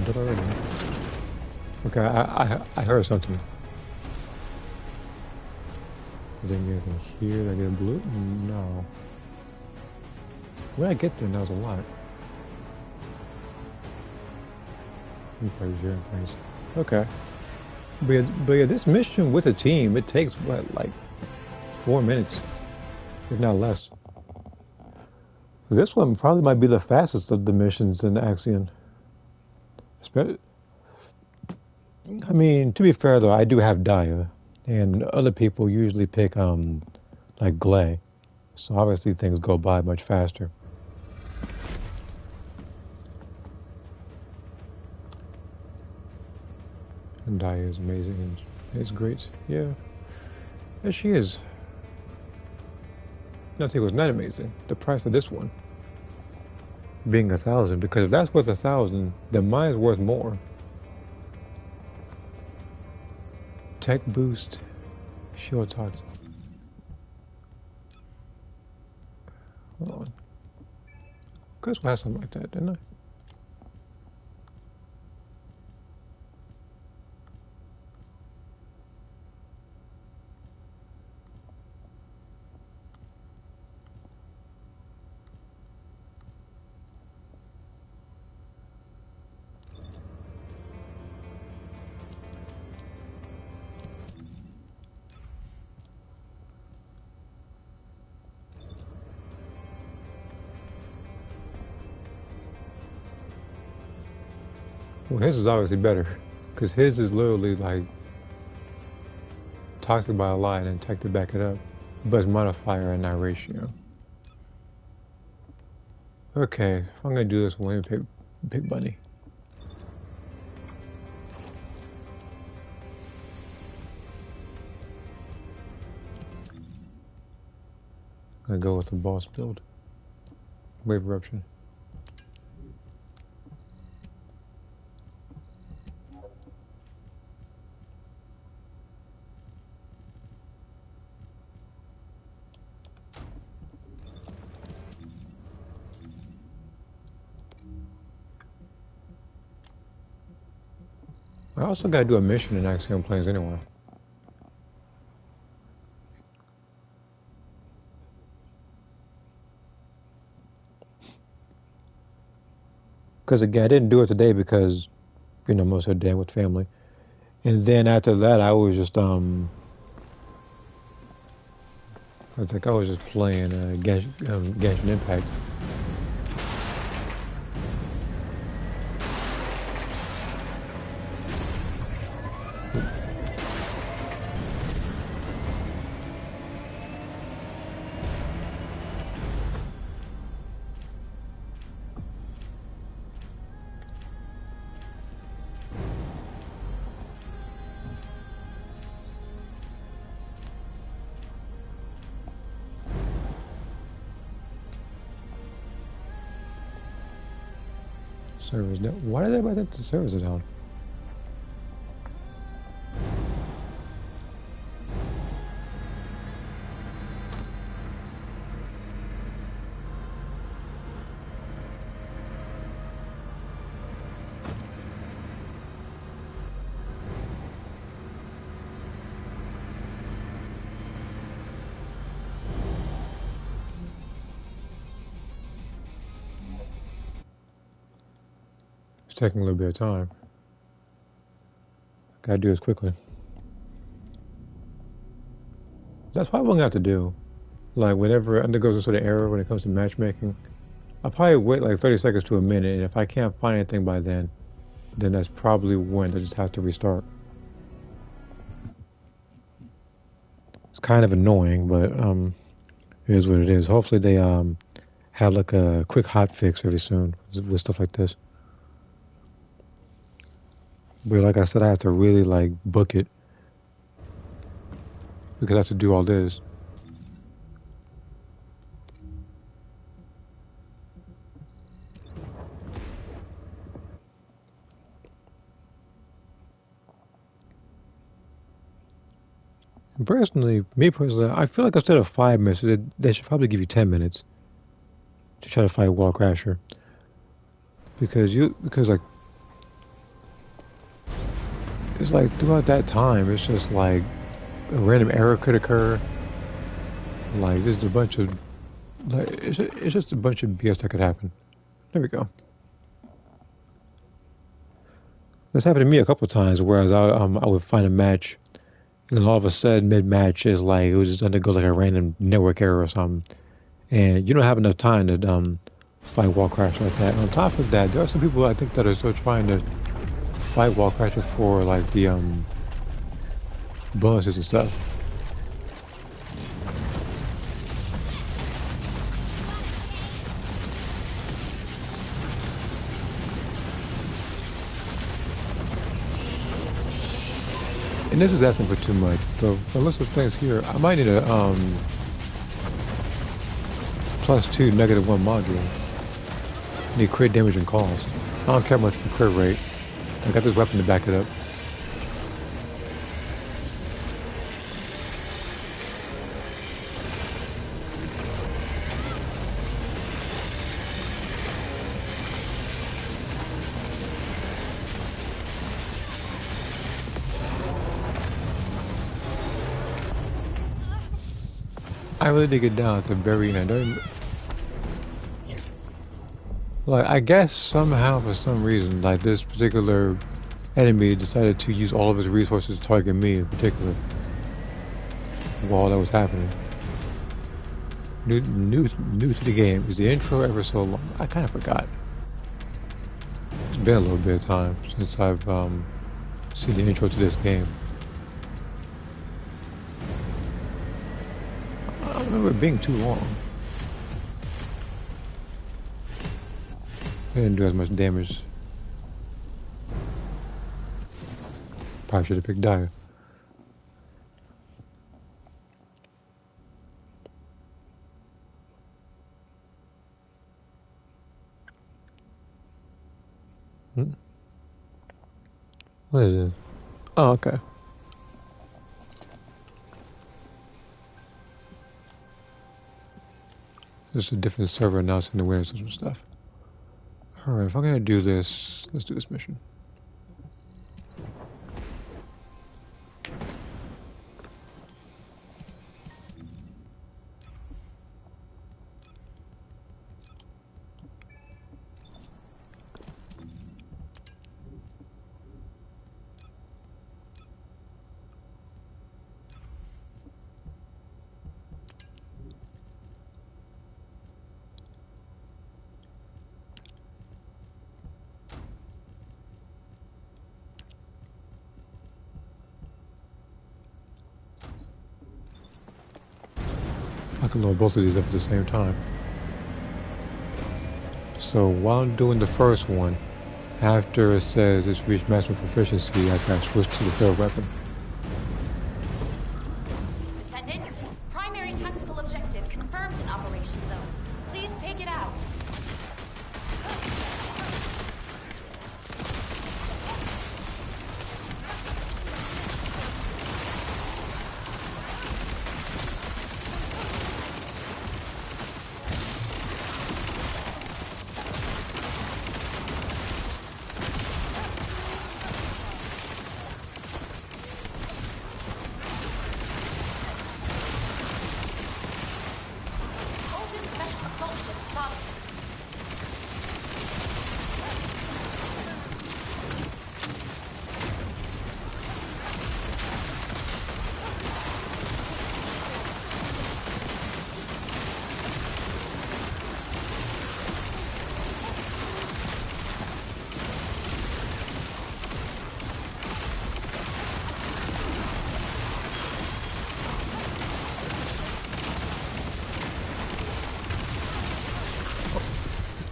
Did already. Okay, I heard something. I didn't get anything here. Did I get a blue? No. When I get there, that was a lot. I'm probably hearing things. Okay. But yeah, this mission with a team, it takes, what, like 4 minutes, if not less. This one probably might be the fastest of the missions in Axion. I mean, to be fair though, I do have Dia, and other people usually pick like Glay, so obviously things go by much faster. And Dia is amazing and it's great. Yeah, yes she is. Nothing was not amazing. The price of this one being 1,000, because if that's worth 1,000, then mine's worth more. Tech boost, shield talk. Hold on. Could have something like that, didn't I? Well, his is obviously better, because his is literally like toxic by a lie and tech to back it up, but it's modifier and not ratio. Okay, if I'm gonna do this one, pick Bunny. I'm gonna go with the boss build. Wave eruption. I also gotta do a mission in Axiom Plains anyway. Because again, I didn't do it today because, you know, most of the day with family. And then after that, I was just, I was just playing Genshin Impact. Servers down. Why did everybody think the servers are down? It's taking a little bit of time. Gotta do this quickly. That's probably what I'm gonna have to do. Like, whenever it undergoes a sort of error when it comes to matchmaking, I'll probably wait like 30 seconds to a minute, and if I can't find anything by then, then that's probably when I just have to restart. It's kind of annoying, but it is what it is. Hopefully they have like a quick hot fix very soon with stuff like this. But like I said, I have to really like book it because I have to do all this. Me personally, I feel like instead of 5 minutes, they should probably give you 10 minutes to try to fight Wall Crasher. Because like, it's like throughout that time, it's just like a random error could occur. Like, there's a bunch of, like, it's just a bunch of BS that could happen. There we go. This happened to me a couple of times, whereas I would find a match, and then all of a sudden, mid-match, is like, it would just undergo like a random network error or something. And you don't have enough time to fight Wall Crasher like that. And on top of that, there are some people I think that are still trying to fight Wall Crasher for like the bonuses and stuff. And this is asking for too much. So the list of things here, I might need a +2 -1 module. Need crit damage and cost. I don't care much for crit rate. I got this weapon to back it up. I really did get down at the very end. Like, I guess somehow, for some reason, like this particular enemy decided to use all of his resources to target me in particular while that was happening. New to the game. Is the intro ever so long? I kind of forgot. It's been a little bit of time since I've seen the intro to this game. I don't remember it being too long. It didn't do as much damage. Probably should have picked Dire. What is this? Oh, okay. This is a different server announcing the winners of some stuff. Alright, if I'm gonna do this, let's do this mission. I can load both of these up at the same time. So while I'm doing the first one, after it says it's reached maximum proficiency, I can switch to the third weapon. Descendant, primary tactical objective confirmed in Operation Zone. Please take it out.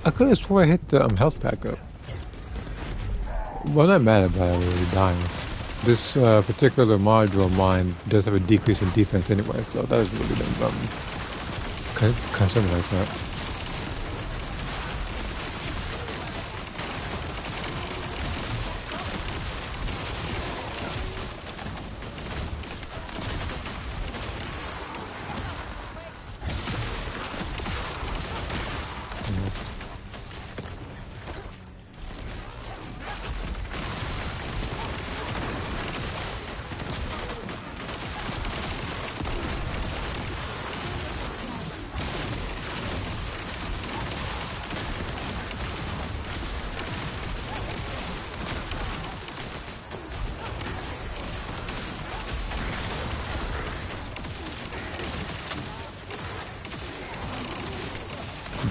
I could have swore I hit the health pack up. Well, I'm not mad about it really dying. This particular module of mine does have a decrease in defense anyway, so that is really kind of something like that.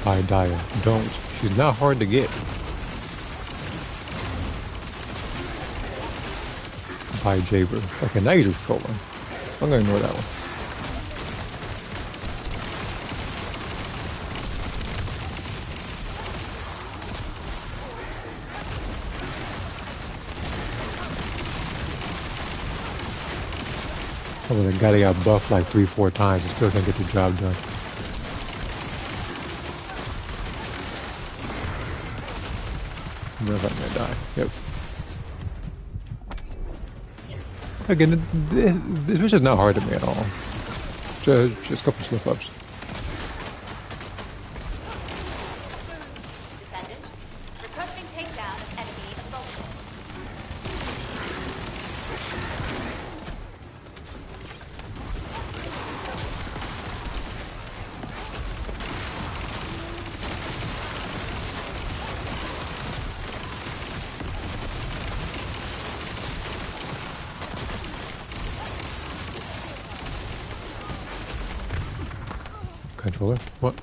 By Daya. Don't. She's not hard to get. By Jaber. Okay, now you're just trolling. I'm gonna ignore that one. Oh, the guy that got buffed like 3-4 times and still can't get the job done. I'm gonna die. Yep. Again, this mission is not hard to me at all. Just a couple slip-ups. Descendant, requesting takedown of enemy assault. Controller? What?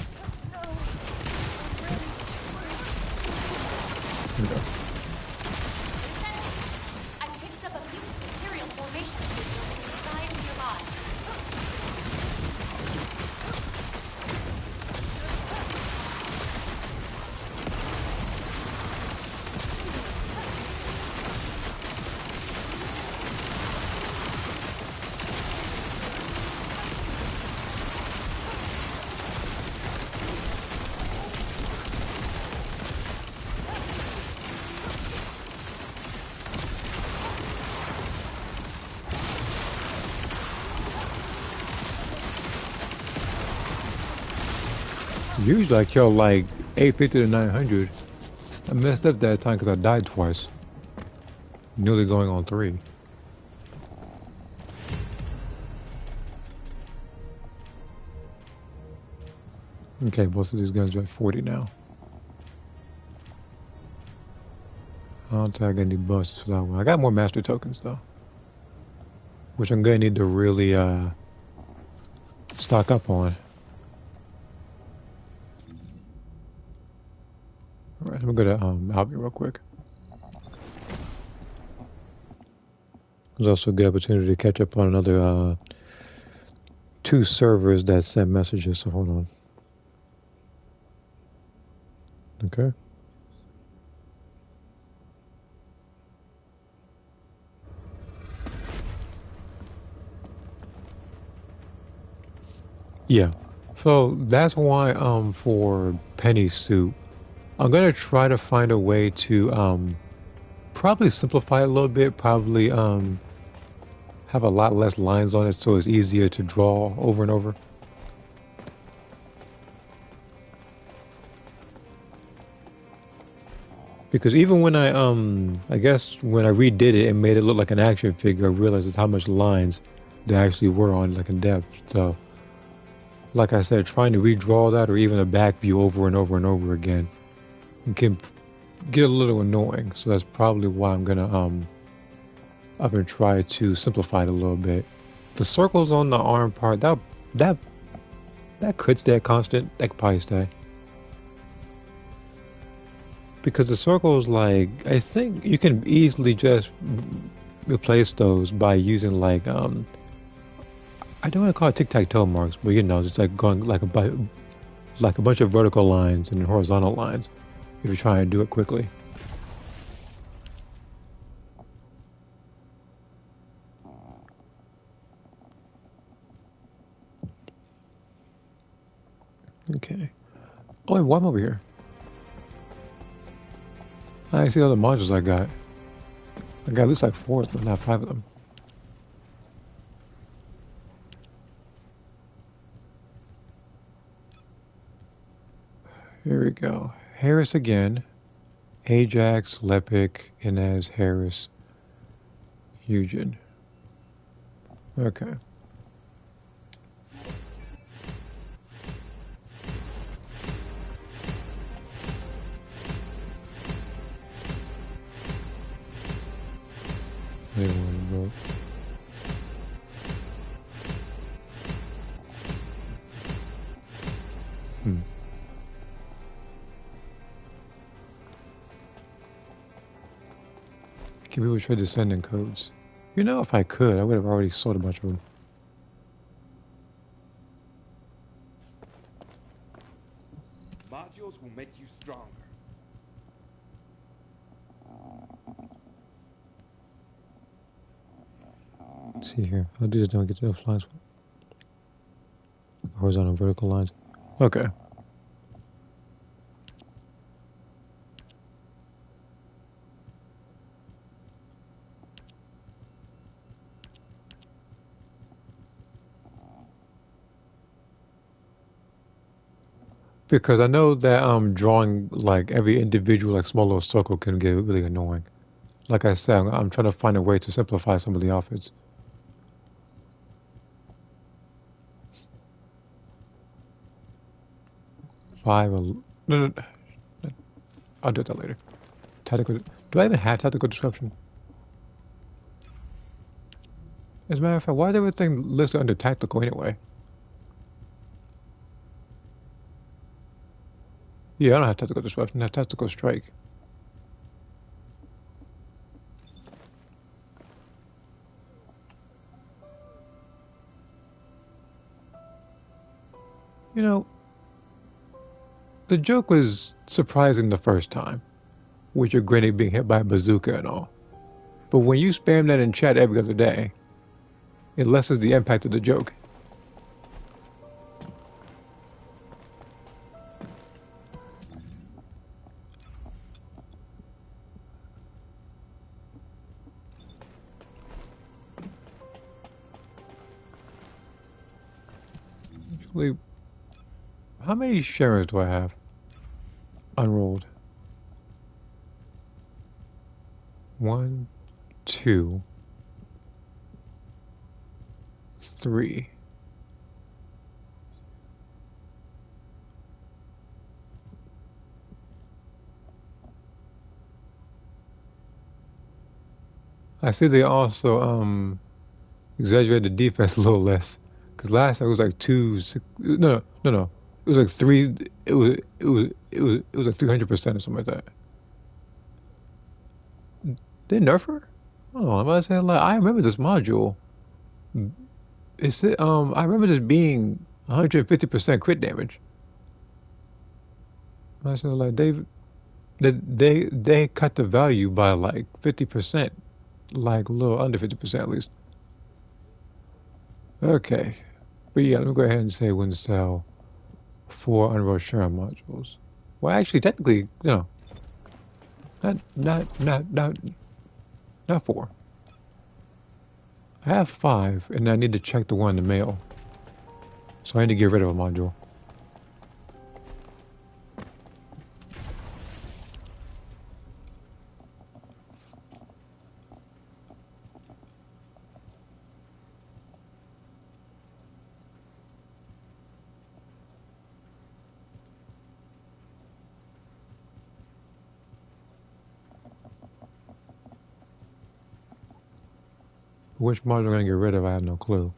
Here we go. I picked up a few material formation signals in the science nearby. Usually I kill like 850 to 900. I messed up that time because I died twice. Nearly going on 3. Okay, both of these guns are at 40 now. I don't think I got any busts for that one. I got more master tokens though, which I'm gonna need to really stock up on. Alright, I'm gonna go to Albion real quick. There's also a good opportunity to catch up on another 2 servers that sent messages, so hold on. Okay. Yeah. So that's why for Penny Soup, I'm gonna try to find a way to probably simplify it a little bit, probably have a lot less lines on it so it's easier to draw over and over. Because even when I guess when I redid it and made it look like an action figure, I realized just how much lines there actually were on, like in depth. So, like I said, trying to redraw that or even a back view over and over and over again can get a little annoying. So that's probably why I'm gonna try to simplify it a little bit. The circles on the arm part, that could stay constant. That could probably stay. Because the circles, like, I think you can easily just replace those by using, like, I don't want to call it tic-tac-toe marks, but you know, just like going like a bunch of vertical lines and horizontal lines. if you're trying to do it quickly. Okay. Oh, and one over here. I see all the modules I got. I got at least like 4 of them, not 5 of them. Here we go. Harris again. Ajax, Lepic, Inez, Harris, Eugen. Okay. They want to vote. Can people try Descendant codes? You know, if I could, I would have already sold a bunch of them. Modules will make you stronger. Let's see here. I'll do this, don't get to those lines. Horizontal, vertical lines. Okay. Because I know that drawing like every individual like small little circle can get really annoying. Like I said, I'm trying to find a way to simplify some of the outfits. No, no, no. I'll do that later. Tactical. Do I even have tactical description? As a matter of fact, why is everything listed under tactical anyway? Yeah, I don't have tactical disruption. I have tactical strike. You know, the joke was surprising the first time, with your grenade being hit by a bazooka and all. But when you spam that in chat every other day, it lessens the impact of the joke. Actually, how many shares do I have unrolled? 1, 2, 3. I see they also exaggerated the defense a little less. Cause last time it was like 2, 6, no. It was like 3. It was like 300% or something like that. They nerf her? Oh, I'm about to say like I remember this module. I remember this being 150% crit damage. I said like they cut the value by like 50%, like a little under 50% at least. Okay, but yeah, let me go ahead and say when to sell 4 unrolled Sharon modules. Well, actually, technically, no, not 4. I have 5, and I need to check the one in the mail. So I need to get rid of a module. Which module I'm going to get rid of, I have no clue.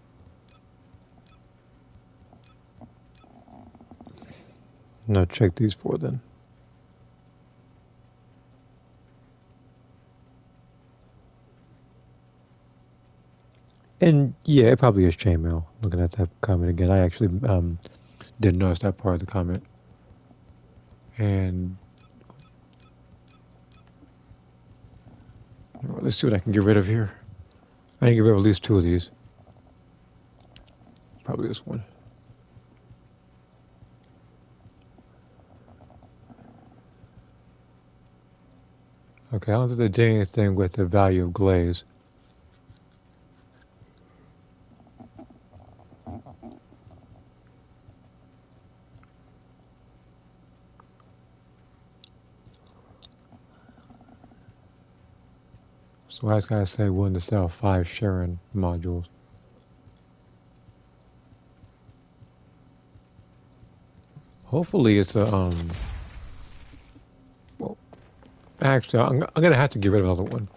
No, check these 4 then. And yeah, it probably is chainmail. Looking at that comment again, I actually didn't notice that part of the comment. And Let's see what I can get rid of here. I can get rid of at least 2 of these. Probably this one. Okay, I don't think they did anything with the value of glaze. So I just gotta say willing to sell 5 Sharon modules. Hopefully it's a well, actually I'm gonna have to get rid of another one.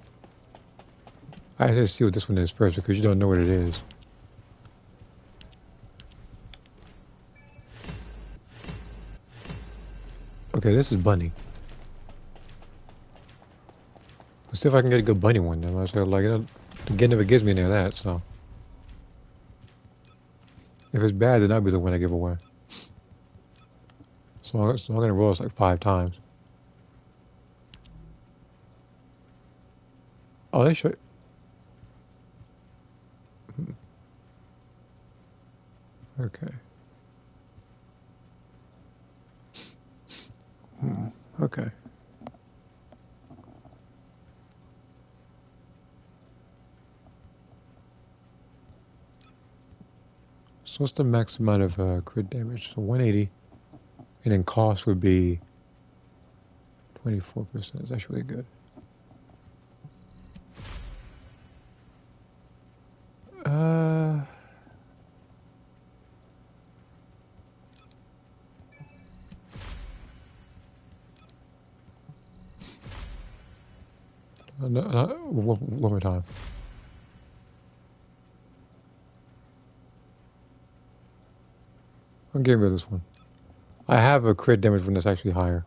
I have to see what this one is first because you don't know what it is. Okay, this is bunny. Let's see if I can get a good bunny one. Then I was like, the game never gives me any of that. So if it's bad, then I'll be the one I give away. So I'm gonna roll this like 5 times. Oh, they should. Okay. Okay. So what's the max amount of crit damage? So 180, and then cost would be 24%. That's really good. Uh. One more time. I'll get rid of this one. I have a crit damage one that's actually higher.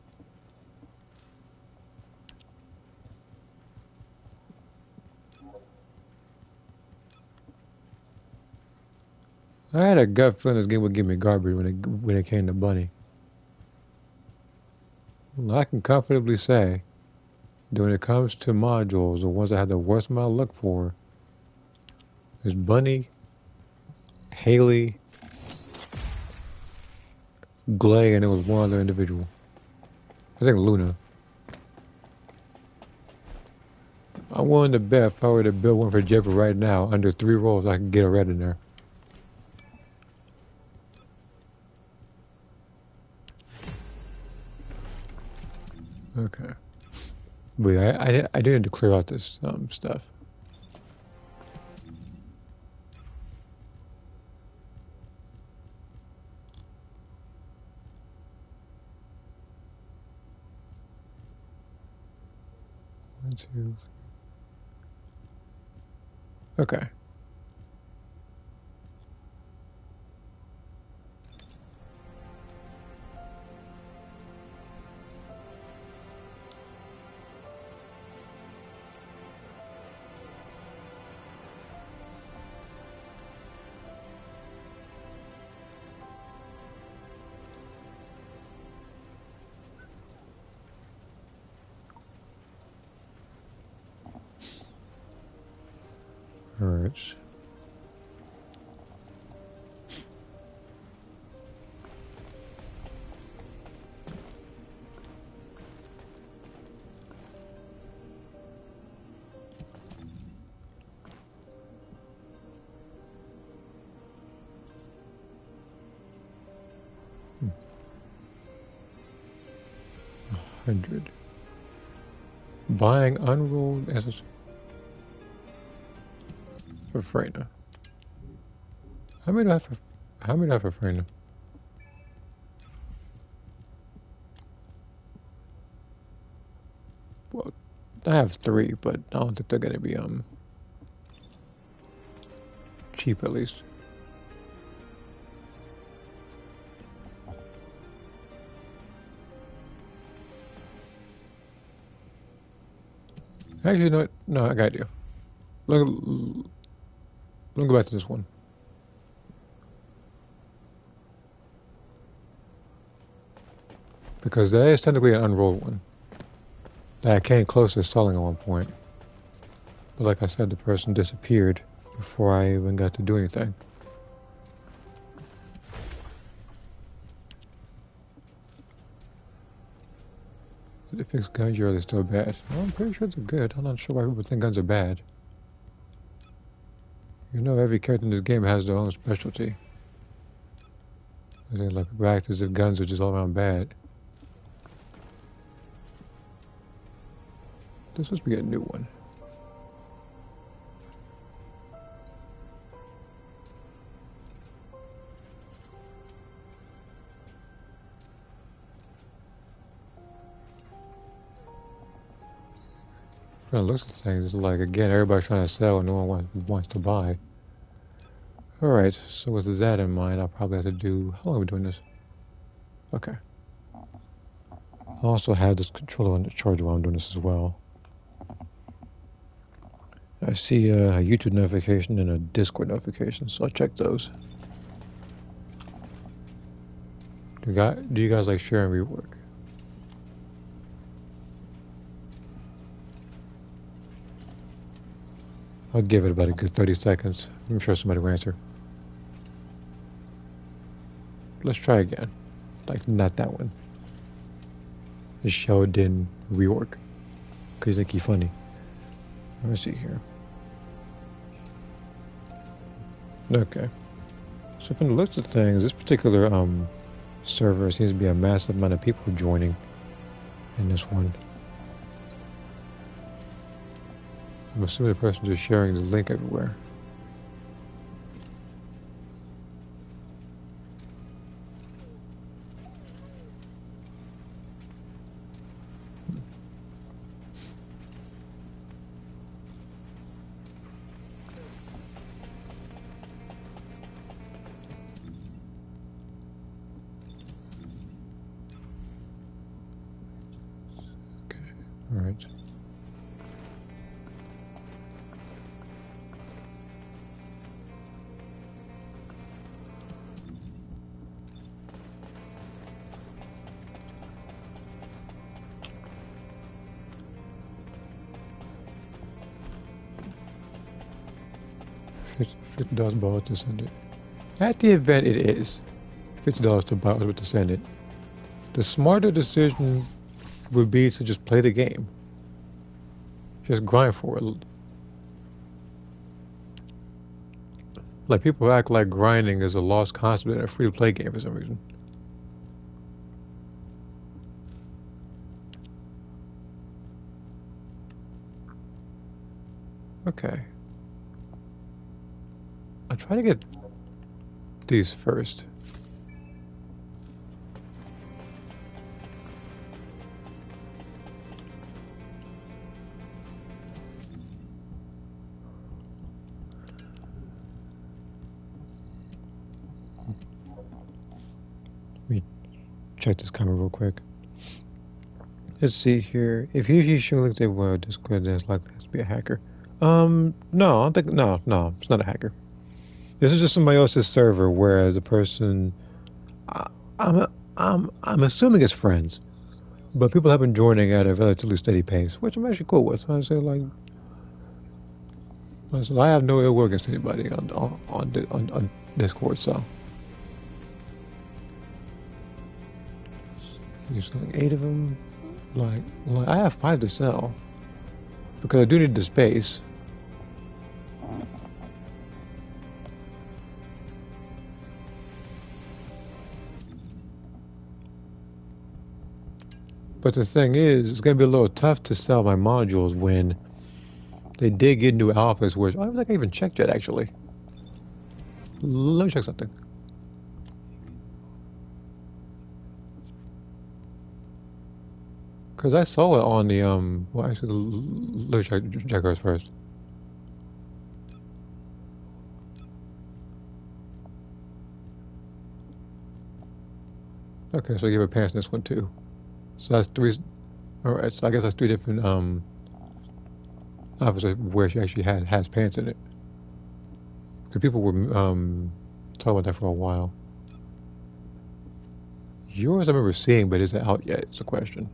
I had a gut feeling this game would give me garbage when it came to bunny. Well, I can confidently say that when it comes to modules, the ones I had the worst amount of luck for is Bunny, Haley, Glay, and it was one other individual. I think Luna. I'm willing to bet if I were to build one for Jepper right now, under 3 rolls I can get a red in there. Okay. But yeah, I did need to clear out this stuff. One, two. Okay. Alright. Hmm. 100. Buying unrolled as for Freyna. How many do I have for Freyna? Well, I have 3, but I don't think they're gonna be cheap at least. Actually, no, no, I got you. Let me go back to this one. Because that is technically an unrolled one that I came close to selling at one point. But like I said, the person disappeared before I even got to do anything. They fixed guns, or are they still bad? Well, I'm pretty sure they're good. I'm not sure why people think guns are bad. You know, every character in this game has their own specialty. They like act as if guns are just all around bad. This must be a new one. From the looks of things, it's like, again, everybody's trying to sell and no one wants to buy. Alright, so with that in mind, I'll probably have to do... How long are we doing this? Okay. I also have this controller on the charger while I'm doing this as well. I see a YouTube notification and a Discord notification, so I'll check those. Do you guys like share and rework? I'll give it about a good 30 seconds. I'm sure somebody will answer. Let's try again. Like, not that one. The show didn't rework. Because you think he's funny. Let me see here. Okay. So from the looks of things, this particular server seems to be a massive amount of people joining in this one. I'm assuming the person's just sharing the link everywhere. Alright. $50 balls to send it. At the event, it is $50 to buy with Descendant. The smarter decision would be to just play the game. Just grind for it. Like, people act like grinding is a lost concept in a free-to-play game for some reason. Okay. I'll try to get these first. Let me check this camera real quick. Let's see here. If he sure looks at well, Discord, then it's likely to be a hacker. No, I don't think. No, it's not a hacker. This is just somebody else's server, whereas the person, I, I'm assuming it's friends, but people have been joining at a relatively steady pace, which I'm actually cool with. I say like, I have no ill will against anybody on Discord, so. There's like 8 of them. Like I have 5 to sell because I do need the space. But the thing is, it's going to be a little tough to sell my modules when they did get new alphas, which I don't think I even checked yet, actually. Let me check something. Because I saw it on the, well, actually, let me check ours first. Okay, so I give her pants in this one, too. So that's 3, alright, so I guess that's 3 different, officers where she actually has pants in it. Because people were, talking about that for a while. Yours I remember seeing, but is it out yet? It's a question.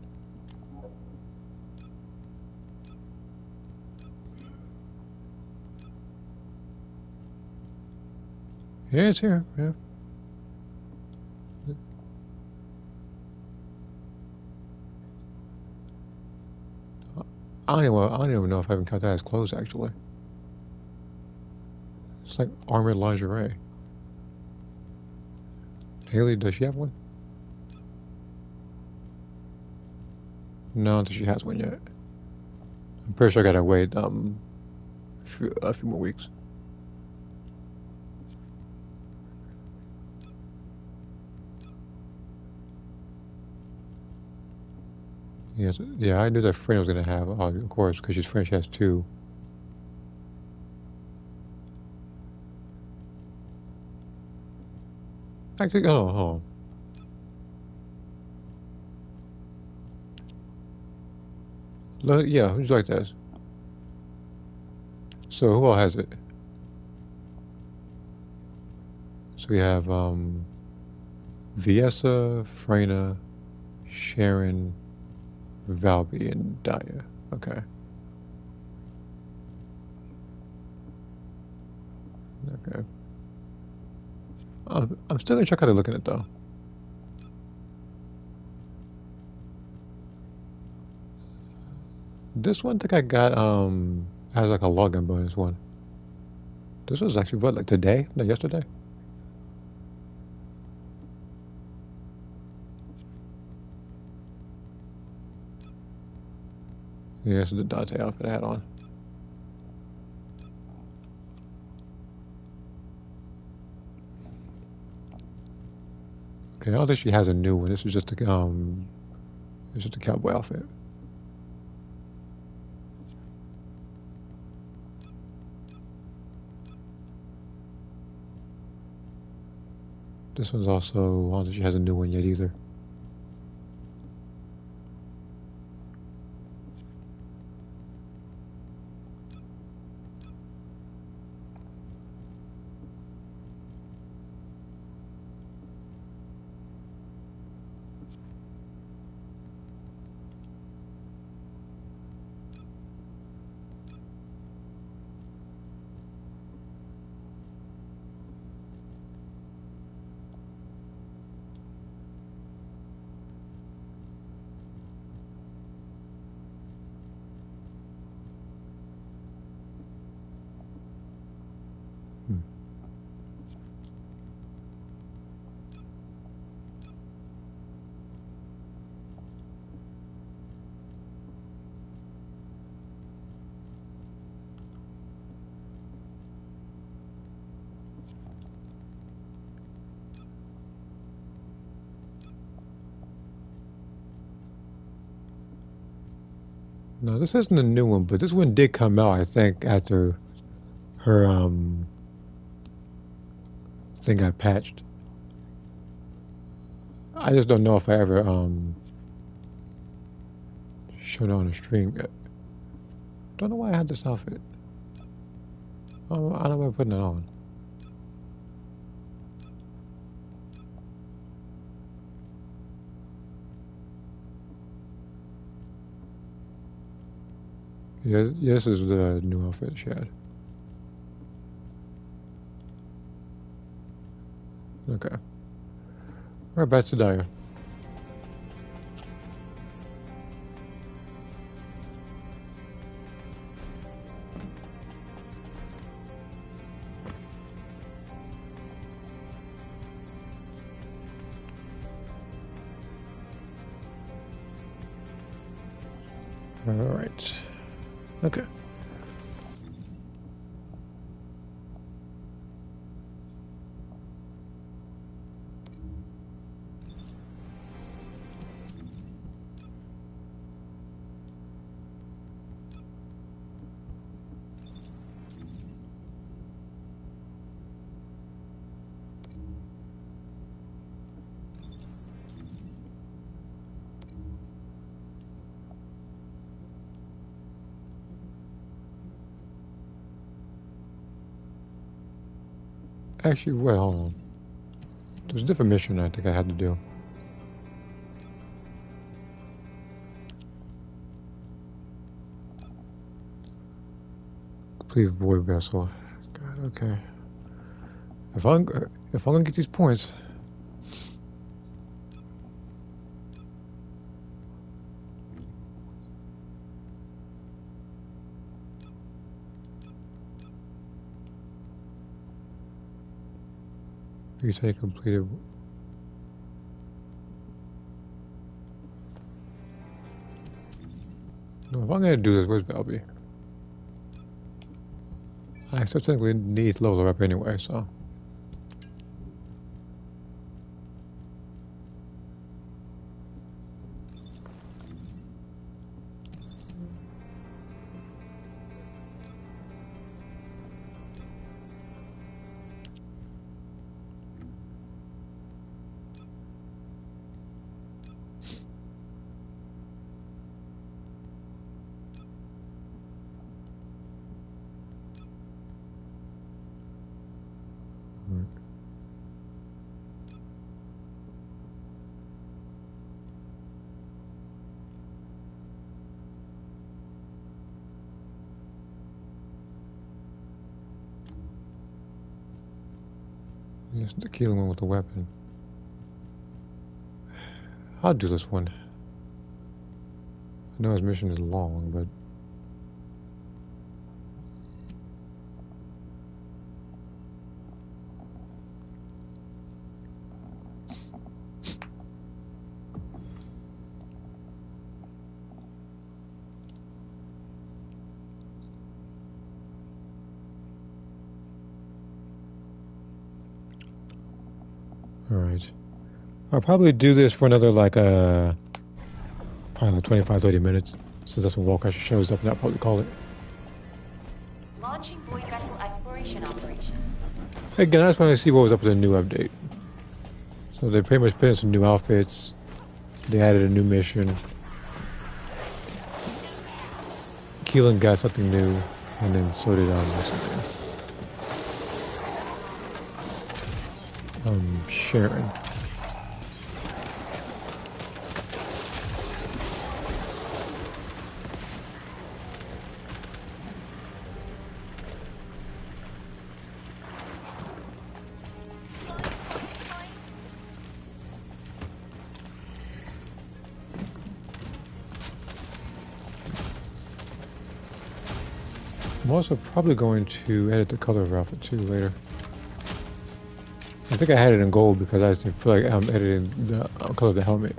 Yeah, it's here. Yeah. I don't even know if I even count that as clothes, actually. It's like armored lingerie. Haley, does she have one? No, I don't think she has one yet. I'm pretty sure I gotta wait a few more weeks. Yes, yeah, I knew that friend was gonna have, of course, because she's French. She has two. Actually, hold on. Yeah, who'd you like this? So who all has it? So we have Viessa, Freyna, Sharon, Valby, and Daya. Okay. Okay. I'm still gonna check how to look at it though. This one think I got has like a login bonus one. This was actually what, like today? No, yesterday? Yeah, this is the Dante outfit I had on. Okay, I don't think she has a new one. This is just a it's just a cowboy outfit. This one's also, I don't think she has a new one yet either. Hmm. No, this isn't a new one, but this one did come out, I think, after her thing got patched. I just don't know if I ever showed it on a stream yet. Don't know why I had this outfit. Oh, I don't know why I'm putting it on. Yeah, this is the new outfit she had. Okay. Alright, back to Dyer. Alright. Okay. Actually, wait, hold on. There's a different mission I think I had to do. Please, void vessel. God, okay. If I'm gonna get these points, you say completed. No, if I'm gonna do this, where's Belby? I still technically need to level her up anyway, so. Just to kill him with a weapon. I'll do this one. I know his mission is long, but alright. I'll probably do this for another like probably like 25-30 minutes, since that's when Volcrusher shows up, and I'll probably call it. Launching void vessel exploration operation. Again, I just wanted to see what was up with the new update. So they pretty much put in some new outfits. They added a new mission. Keelan got something new, and then so did Sharon. I'm also probably going to edit the color of outfit too later. I think I had it in gold because I just feel like I'm editing the color of the helmet.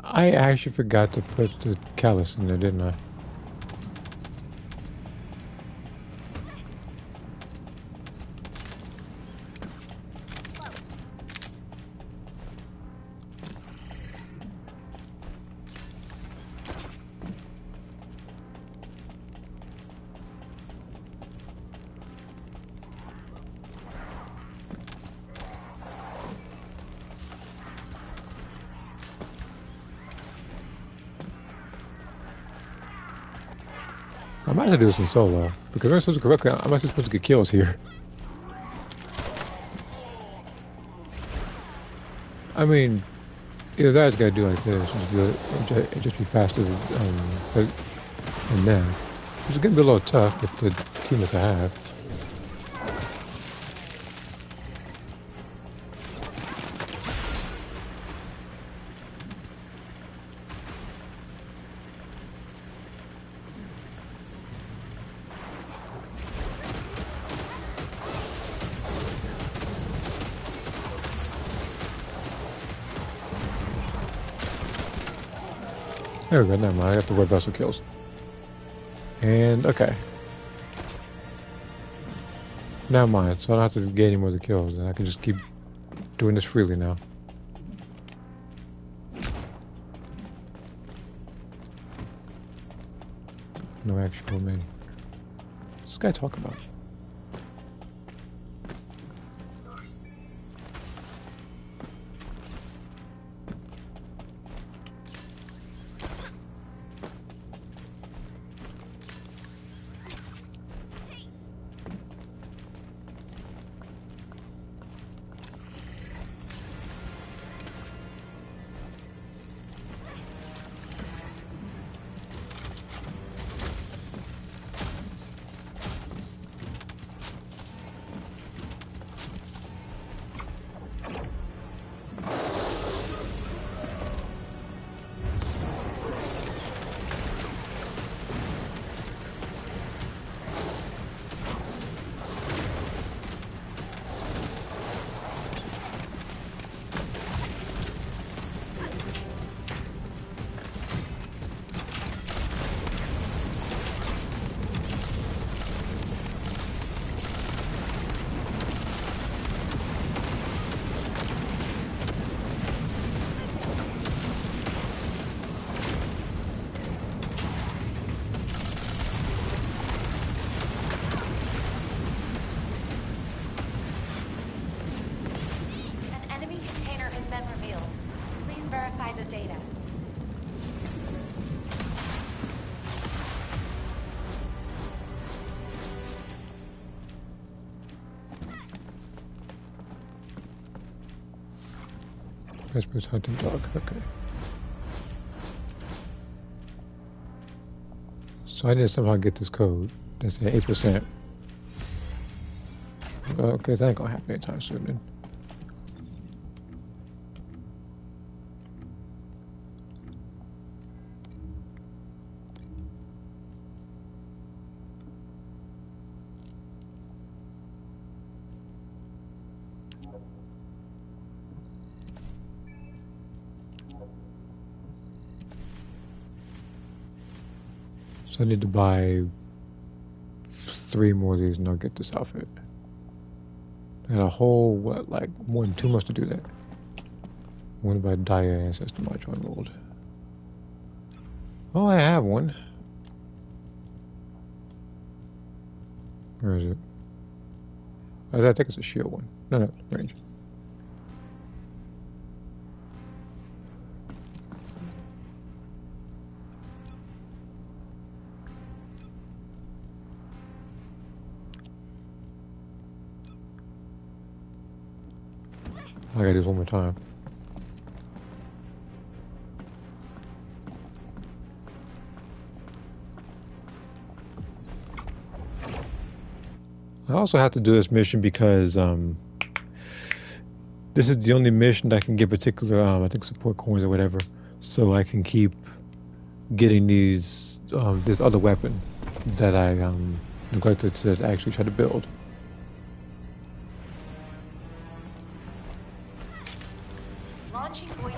I actually forgot to put the callus in there, didn't I? I might have to do this in solo, because if I'm supposed to correctly, I'm actually supposed to get kills here. I mean, either that or gotta do like this, and just be faster than that. It's gonna be a little tough with the team that I have. There we go, never mind, I got the red vessel kills. And, okay. Never mind, so I don't have to get any more of the kills, and I can just keep doing this freely now. No actual many. What's this guy talk about? data. Vesper's hunting dog. Okay. So I need to somehow get this code. That's at 8%. Okay, that ain't gonna happen anytime soon then. So I need to buy 3 more of these and I'll get this outfit. I got a whole, what, like more than 2 months to do that. What about dire ancestor module enrolled? Oh, I have one. Where is it? Oh, I think it's a shield one. No, range. I gotta do this one more time. I also have to do this mission because this is the only mission that I can get particular I think support coins or whatever, so I can keep getting these this other weapon that I neglected to actually try to build.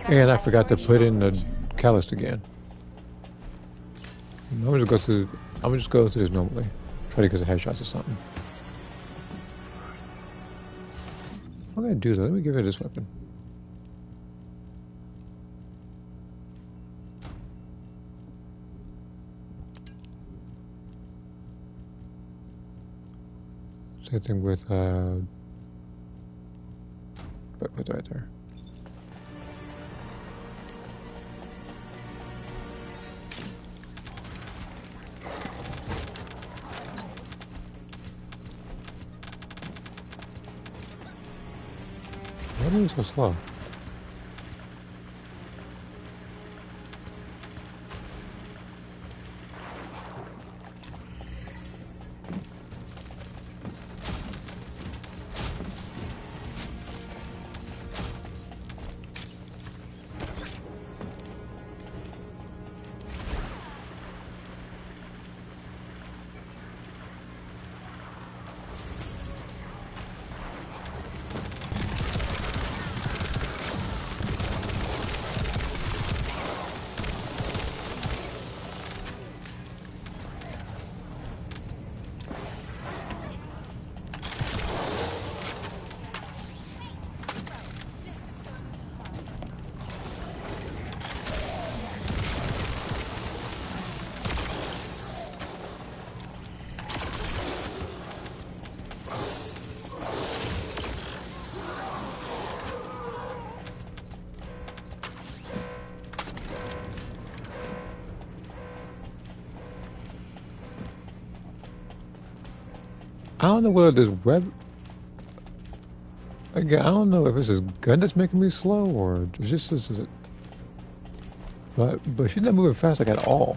And I forgot to put in the catalyst again. I'm gonna just go through this normally. Try to get the headshots or something. What am I gonna do though? Let me give her this weapon. Same thing with put that right there. Why are you so slow? I don't know whether this web. Again, I don't know if it's this gun that's making me slow or it's just this. But she's not moving fast like at all.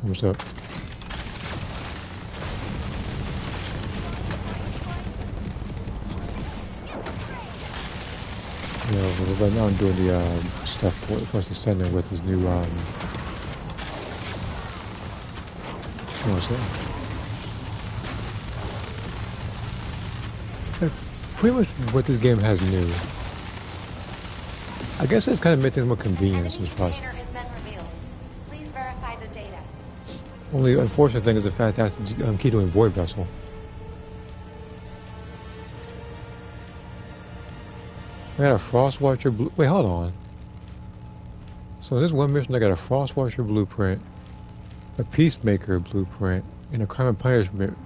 What's up? Yeah, well, right now I'm doing the stuff for Descendant with his new what's that? Pretty much what this game has new. I guess it's kind of made things more convenient as possible. Container has been revealed. Please verify the data. Only unfortunate thing is the fact that I have to keep doing Void Vessel. I got a Frostwatcher blue. Wait, hold on. So this one mission, I got a Frostwatcher blueprint, a Peacemaker blueprint, and a Crime and Punishment.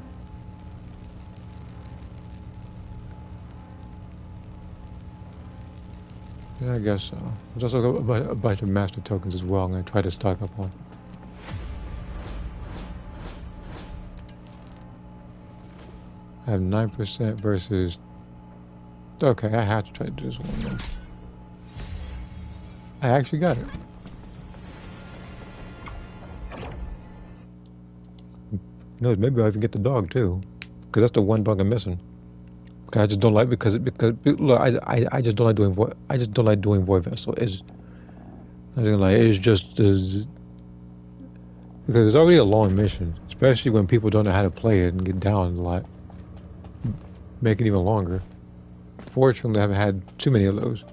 Yeah, I guess so. There's also a bunch of master tokens as well. I'm going to try to stock up on. I have 9% versus... Okay, I have to try to do this one then. I actually got it. No, maybe I can get the dog too, because that's the one dog I'm missing. I just don't like because look, I just don't like doing void vessel. It's just because it's already a long mission, especially when people don't know how to play it and get down a lot. Make it even longer. Fortunately, I haven't had too many of those.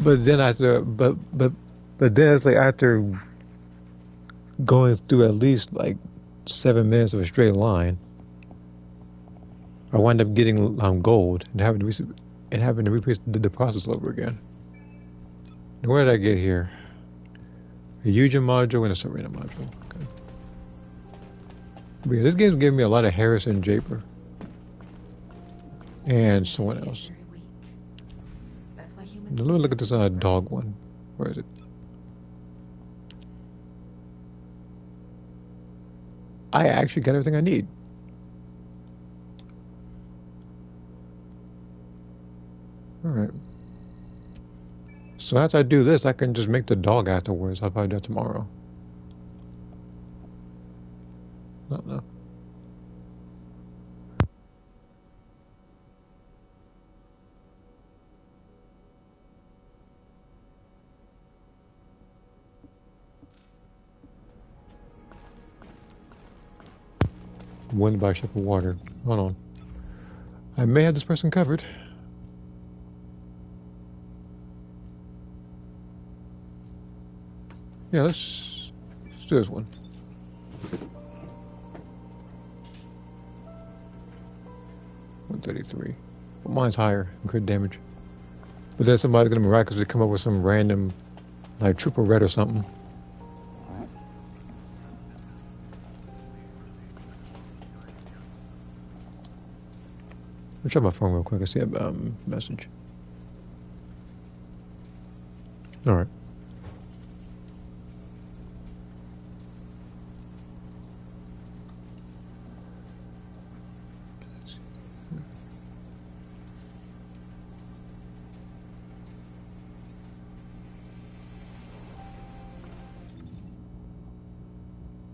But then then it's like after going through at least like 7 minutes of a straight line, I wind up getting gold and having to repeat the process over again. And where did I get here? A Eugen module and a Serena module. Okay. But yeah, this game's giving me a lot of Harrison Japer and someone else. Very weak. That's why humans Now, let me look at this dog one. Where is it? I actually got everything I need. Alright. So after I do this, I can just make the dog afterwards. I'll probably do that tomorrow. No. Wind by ship of water. Hold on. I may have this person covered. Yeah, let's do this one. $133. Well, mine's higher in crit damage. But then somebody's gonna miraculously come up with some random, like triple red or something. Let me check my phone real quick. I see a message. All right.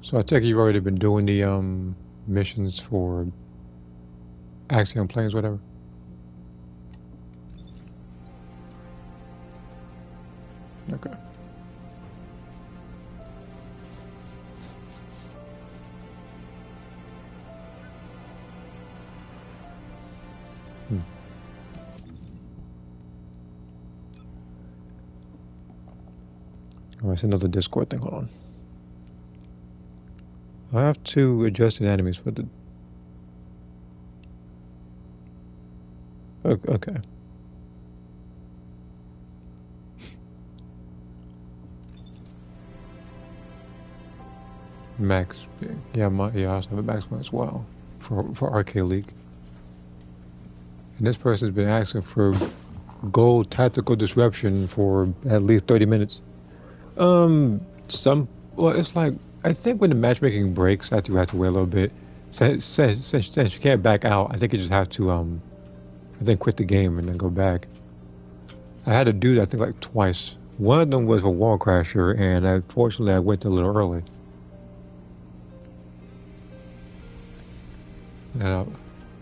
So I take it you've already been doing the missions for Axiom planes, whatever. Okay. Oh, it's another Discord thing. Hold on. I have to adjust the enemies for the. Okay. Max, yeah, I also have a max one as well for Arcade League. And this person's been asking for gold tactical disruption for at least 30 minutes. Well, it's like I think when the matchmaking breaks, I have to wait a little bit. Since you can't back out, I think you just have to I think quit the game and then go back. I had to do that I think like twice One of them was a wall crasher, and unfortunately I went a little early.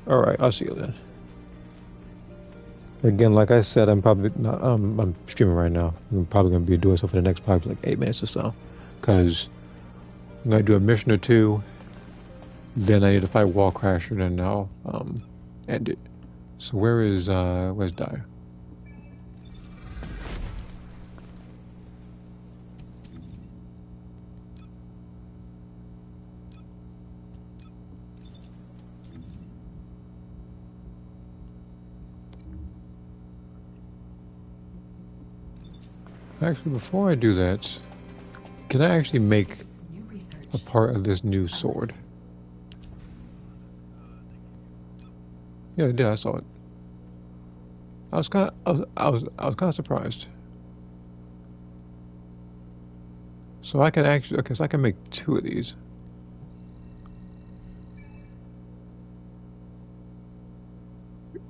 Alright, I'll see you then. Again, like I said, I'm probably not, I'm streaming right now. I'm probably going to be doing so for the next probably like 8 minutes or so. Because I'm going to do a mission or two, then I need to fight Wall Crasher, then I'll end it. So where's Dyer? Actually, before I do that, can I actually make a part of this new sword? Yeah, I did. I saw it. I was kind of surprised. So I can actually, okay, so I can make 2 of these.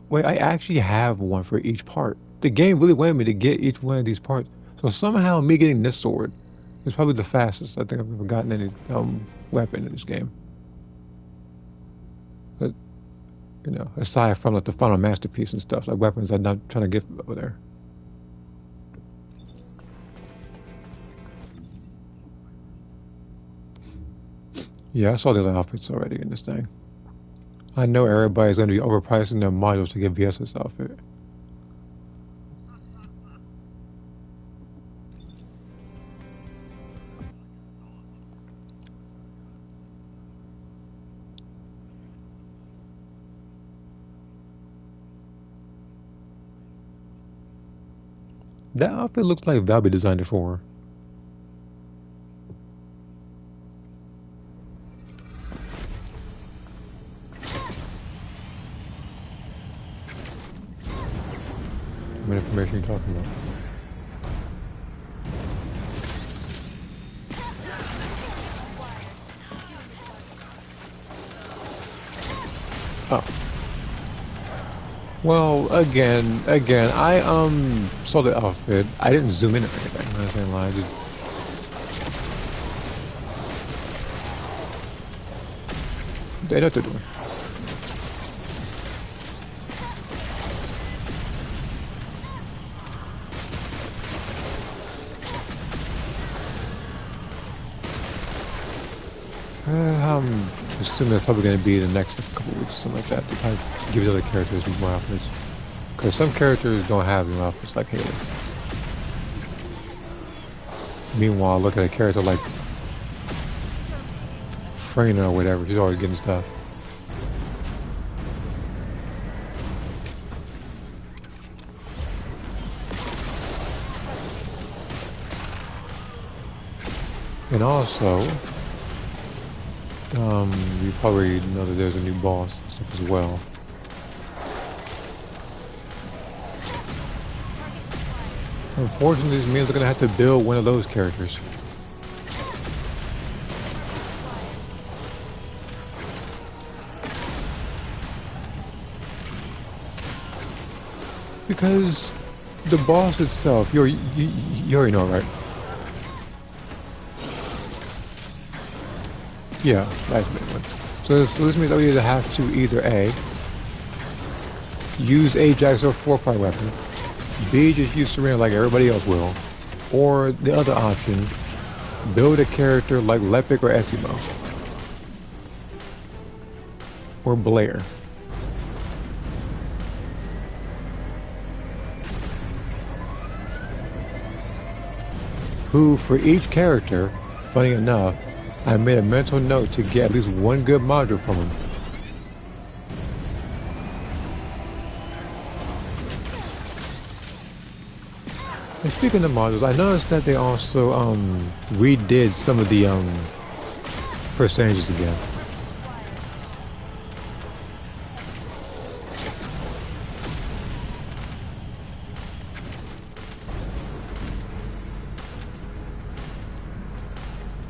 Wait, I actually have one for each part. The game really wanted me to get each one of these parts. So somehow me getting this sword is probably the fastest I think I've ever gotten any weapon in this game. But, you know, aside from like the final masterpiece and stuff, like weapons I'm not trying to get over there. Yeah, I saw the other outfits already in this thing. I know everybody's going to be overpricing their modules to get VS's outfit. That outfit looks like Valby designed it for her. What information are you talking about? Oh. Well, again, I saw the outfit. I didn't zoom in or anything. I'm not saying lie. They know what they're doing. I'm assuming that's probably going to be the next couple weeks or something like that. To kind of give the other characters more outfits. Because some characters don't have new outfits like Haley. Meanwhile, look at a character like Freyna or whatever. She's always getting stuff. And also, you probably know that there's a new boss and stuff as well. Unfortunately, this means we're gonna have to build one of those characters. Because the boss itself, you already know, right? Yeah, that's the main one. So this means that we either have to either A, use Ajax or 4-part weapon, B, just use Serena like everybody else will, or the other option, build a character like Lepic or Essimo, or Blair. Who, for each character, funny enough, I made a mental note to get at least one good module from him. And speaking of modules, I noticed that they also redid some of the percentages again.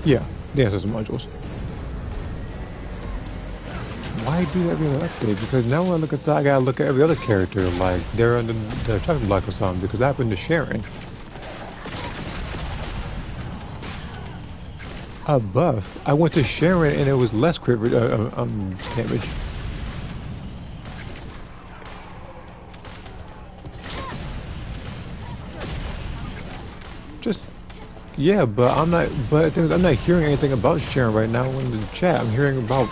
Yeah, the answers modules. Why do every other update? Because now when I look at that, I gotta look at every other character like they're under the chopping block or something, because that happened to Sharon. A buff. I went to Sharon and it was less crit damage. Just yeah, but I'm not. But the thing is, I'm not hearing anything about Sharon right now in the chat. I'm hearing about,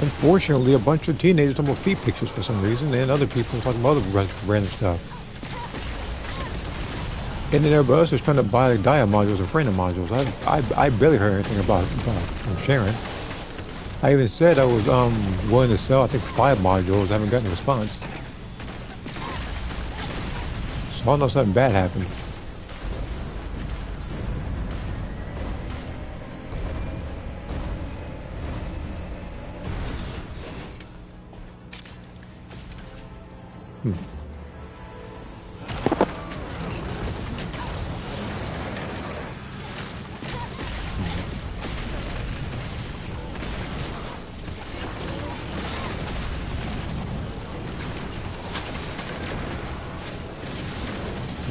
unfortunately, a bunch of teenagers talking about feet pictures for some reason, and other people talking about other random stuff. And then everybody else is trying to buy Dia modules and Frame modules. I barely heard anything about from Sharon. I even said I was willing to sell I think 5 modules. I haven't gotten a response. So I know something bad happened.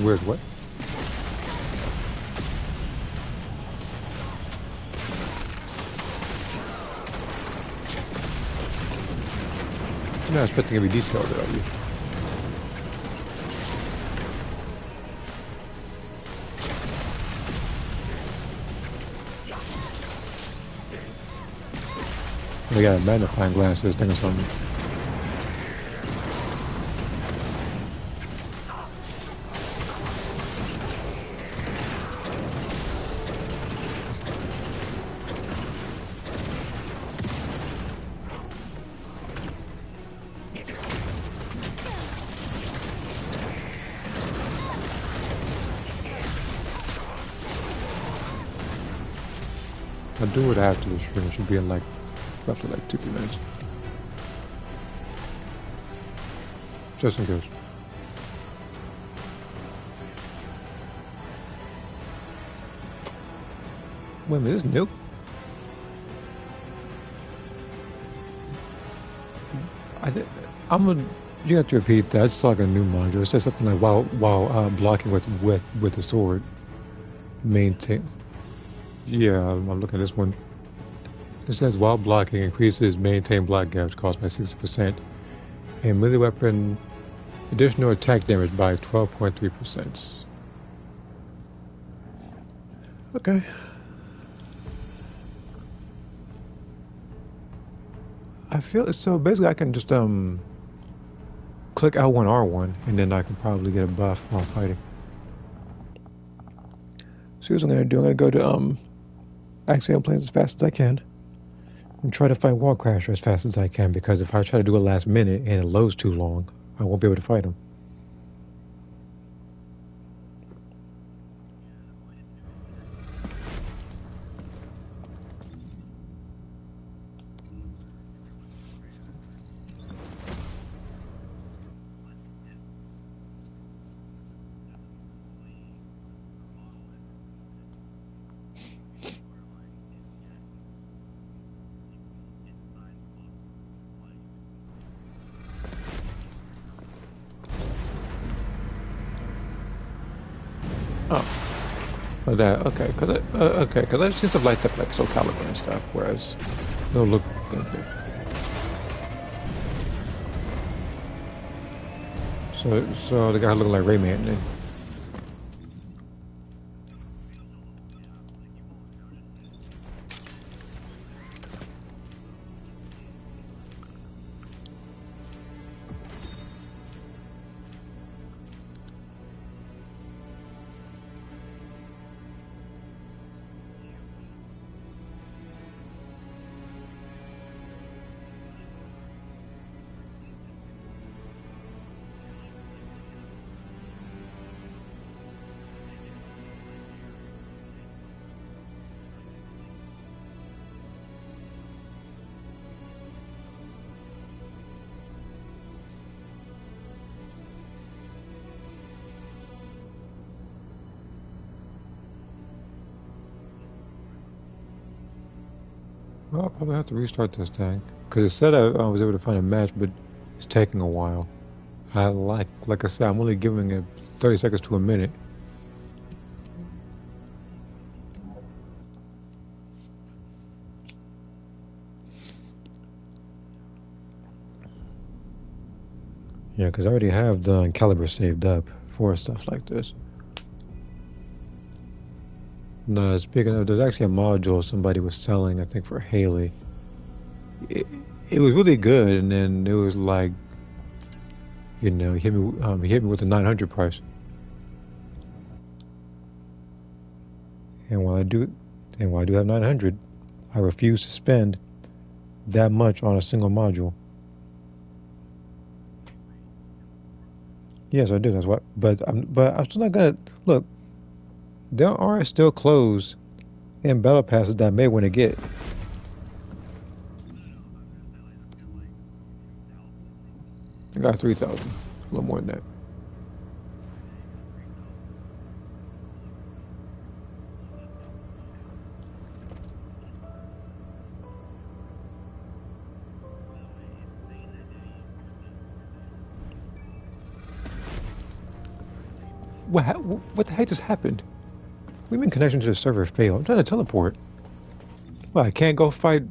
Weird what? You're not expecting every detail of it, are you? We got a magnifying glass this thing or something. I'll do it after the stream. It should be in like roughly like 2-3 minutes. Just in case. Wait a minute, this is new? I'm gonna. You have to repeat that. It's like a new module. It says something like while blocking with the sword. Maintain. Yeah, I'm looking at this one. It says while blocking increases maintain block damage cost by 60%, and melee weapon additional attack damage by 12.3%. Okay. I feel so. Basically, I can just click L1 R1, and then I can probably get a buff while fighting. So here's what I'm gonna do. I'm gonna go to Axiom planes as fast as I can, and try to find Wall Crasher as fast as I can. Because if I try to do it last minute and it loads too long, I won't be able to fight him. Oh, that okay? Because I've seen stuff like that, like Soul Calibur and stuff. Whereas they'll look okay. So the guy looking like Rayman then. Well, I'll probably have to restart this thing. Because it said I was able to find a match, but it's taking a while. Like I said, I'm only giving it 30 seconds to a minute. Yeah, because I already have the caliber saved up for stuff like this. No, speaking of, there's actually a module somebody was selling, I think, for Haley. It, it was really good, and then it was like, he hit me with the 900 price. And while I do, and while I do have 900, I refuse to spend that much on a single module. Yes, I do. That's what. But I'm still not gonna look. There are still clothes and battle passes that I may want to get. I got 3,000. A little more than that. What the heck just happened? We mean connection to the server failed. I'm trying to teleport. Well, I can't go fight.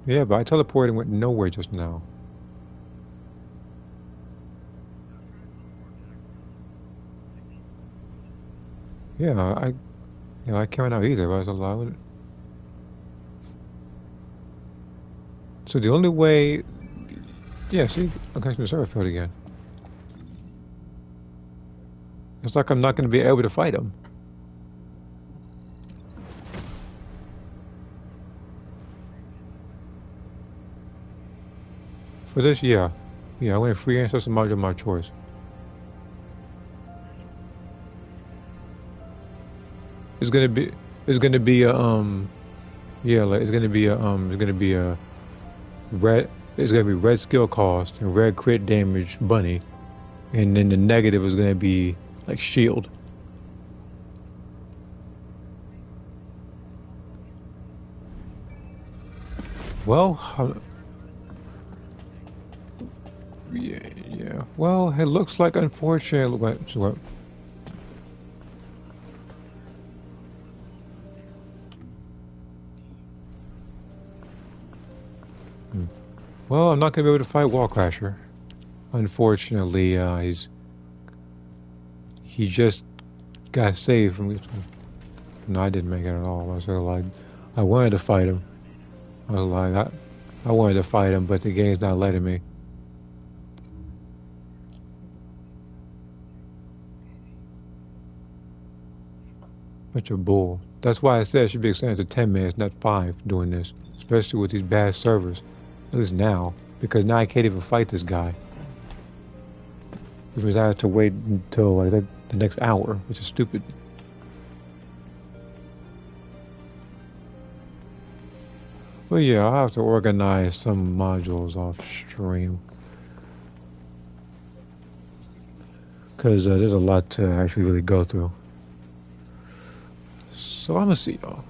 Yeah, but I teleported and went nowhere just now. Yeah, I can't out either. But I was allowed. So the only way, yeah, see, I'm connection to the server failed again. It's like I'm not going to be able to fight him. For this, yeah. Yeah, I went free ancestor module my choice. It's gonna be a yeah, like it's gonna be a red it's gonna be red skill cost and red crit damage bunny, and then the negative is gonna be like shield. Well, yeah. Well, it looks like unfortunately. What? Well, I'm not gonna be able to fight Wallcrasher. Unfortunately, he just got saved from. No, I didn't make it at all. I was like, I wanted to fight him. I was like, I wanted to fight him, but the game's not letting me. Bunch of bull. That's why I said it should be extended to 10 minutes, not 5, doing this. Especially with these bad servers. At least now. Because now I can't even fight this guy. Which means I have to wait until like the next hour, which is stupid. But yeah, I'll have to organize some modules off stream. Because there's a lot to actually really go through. So I'm gonna see y'all.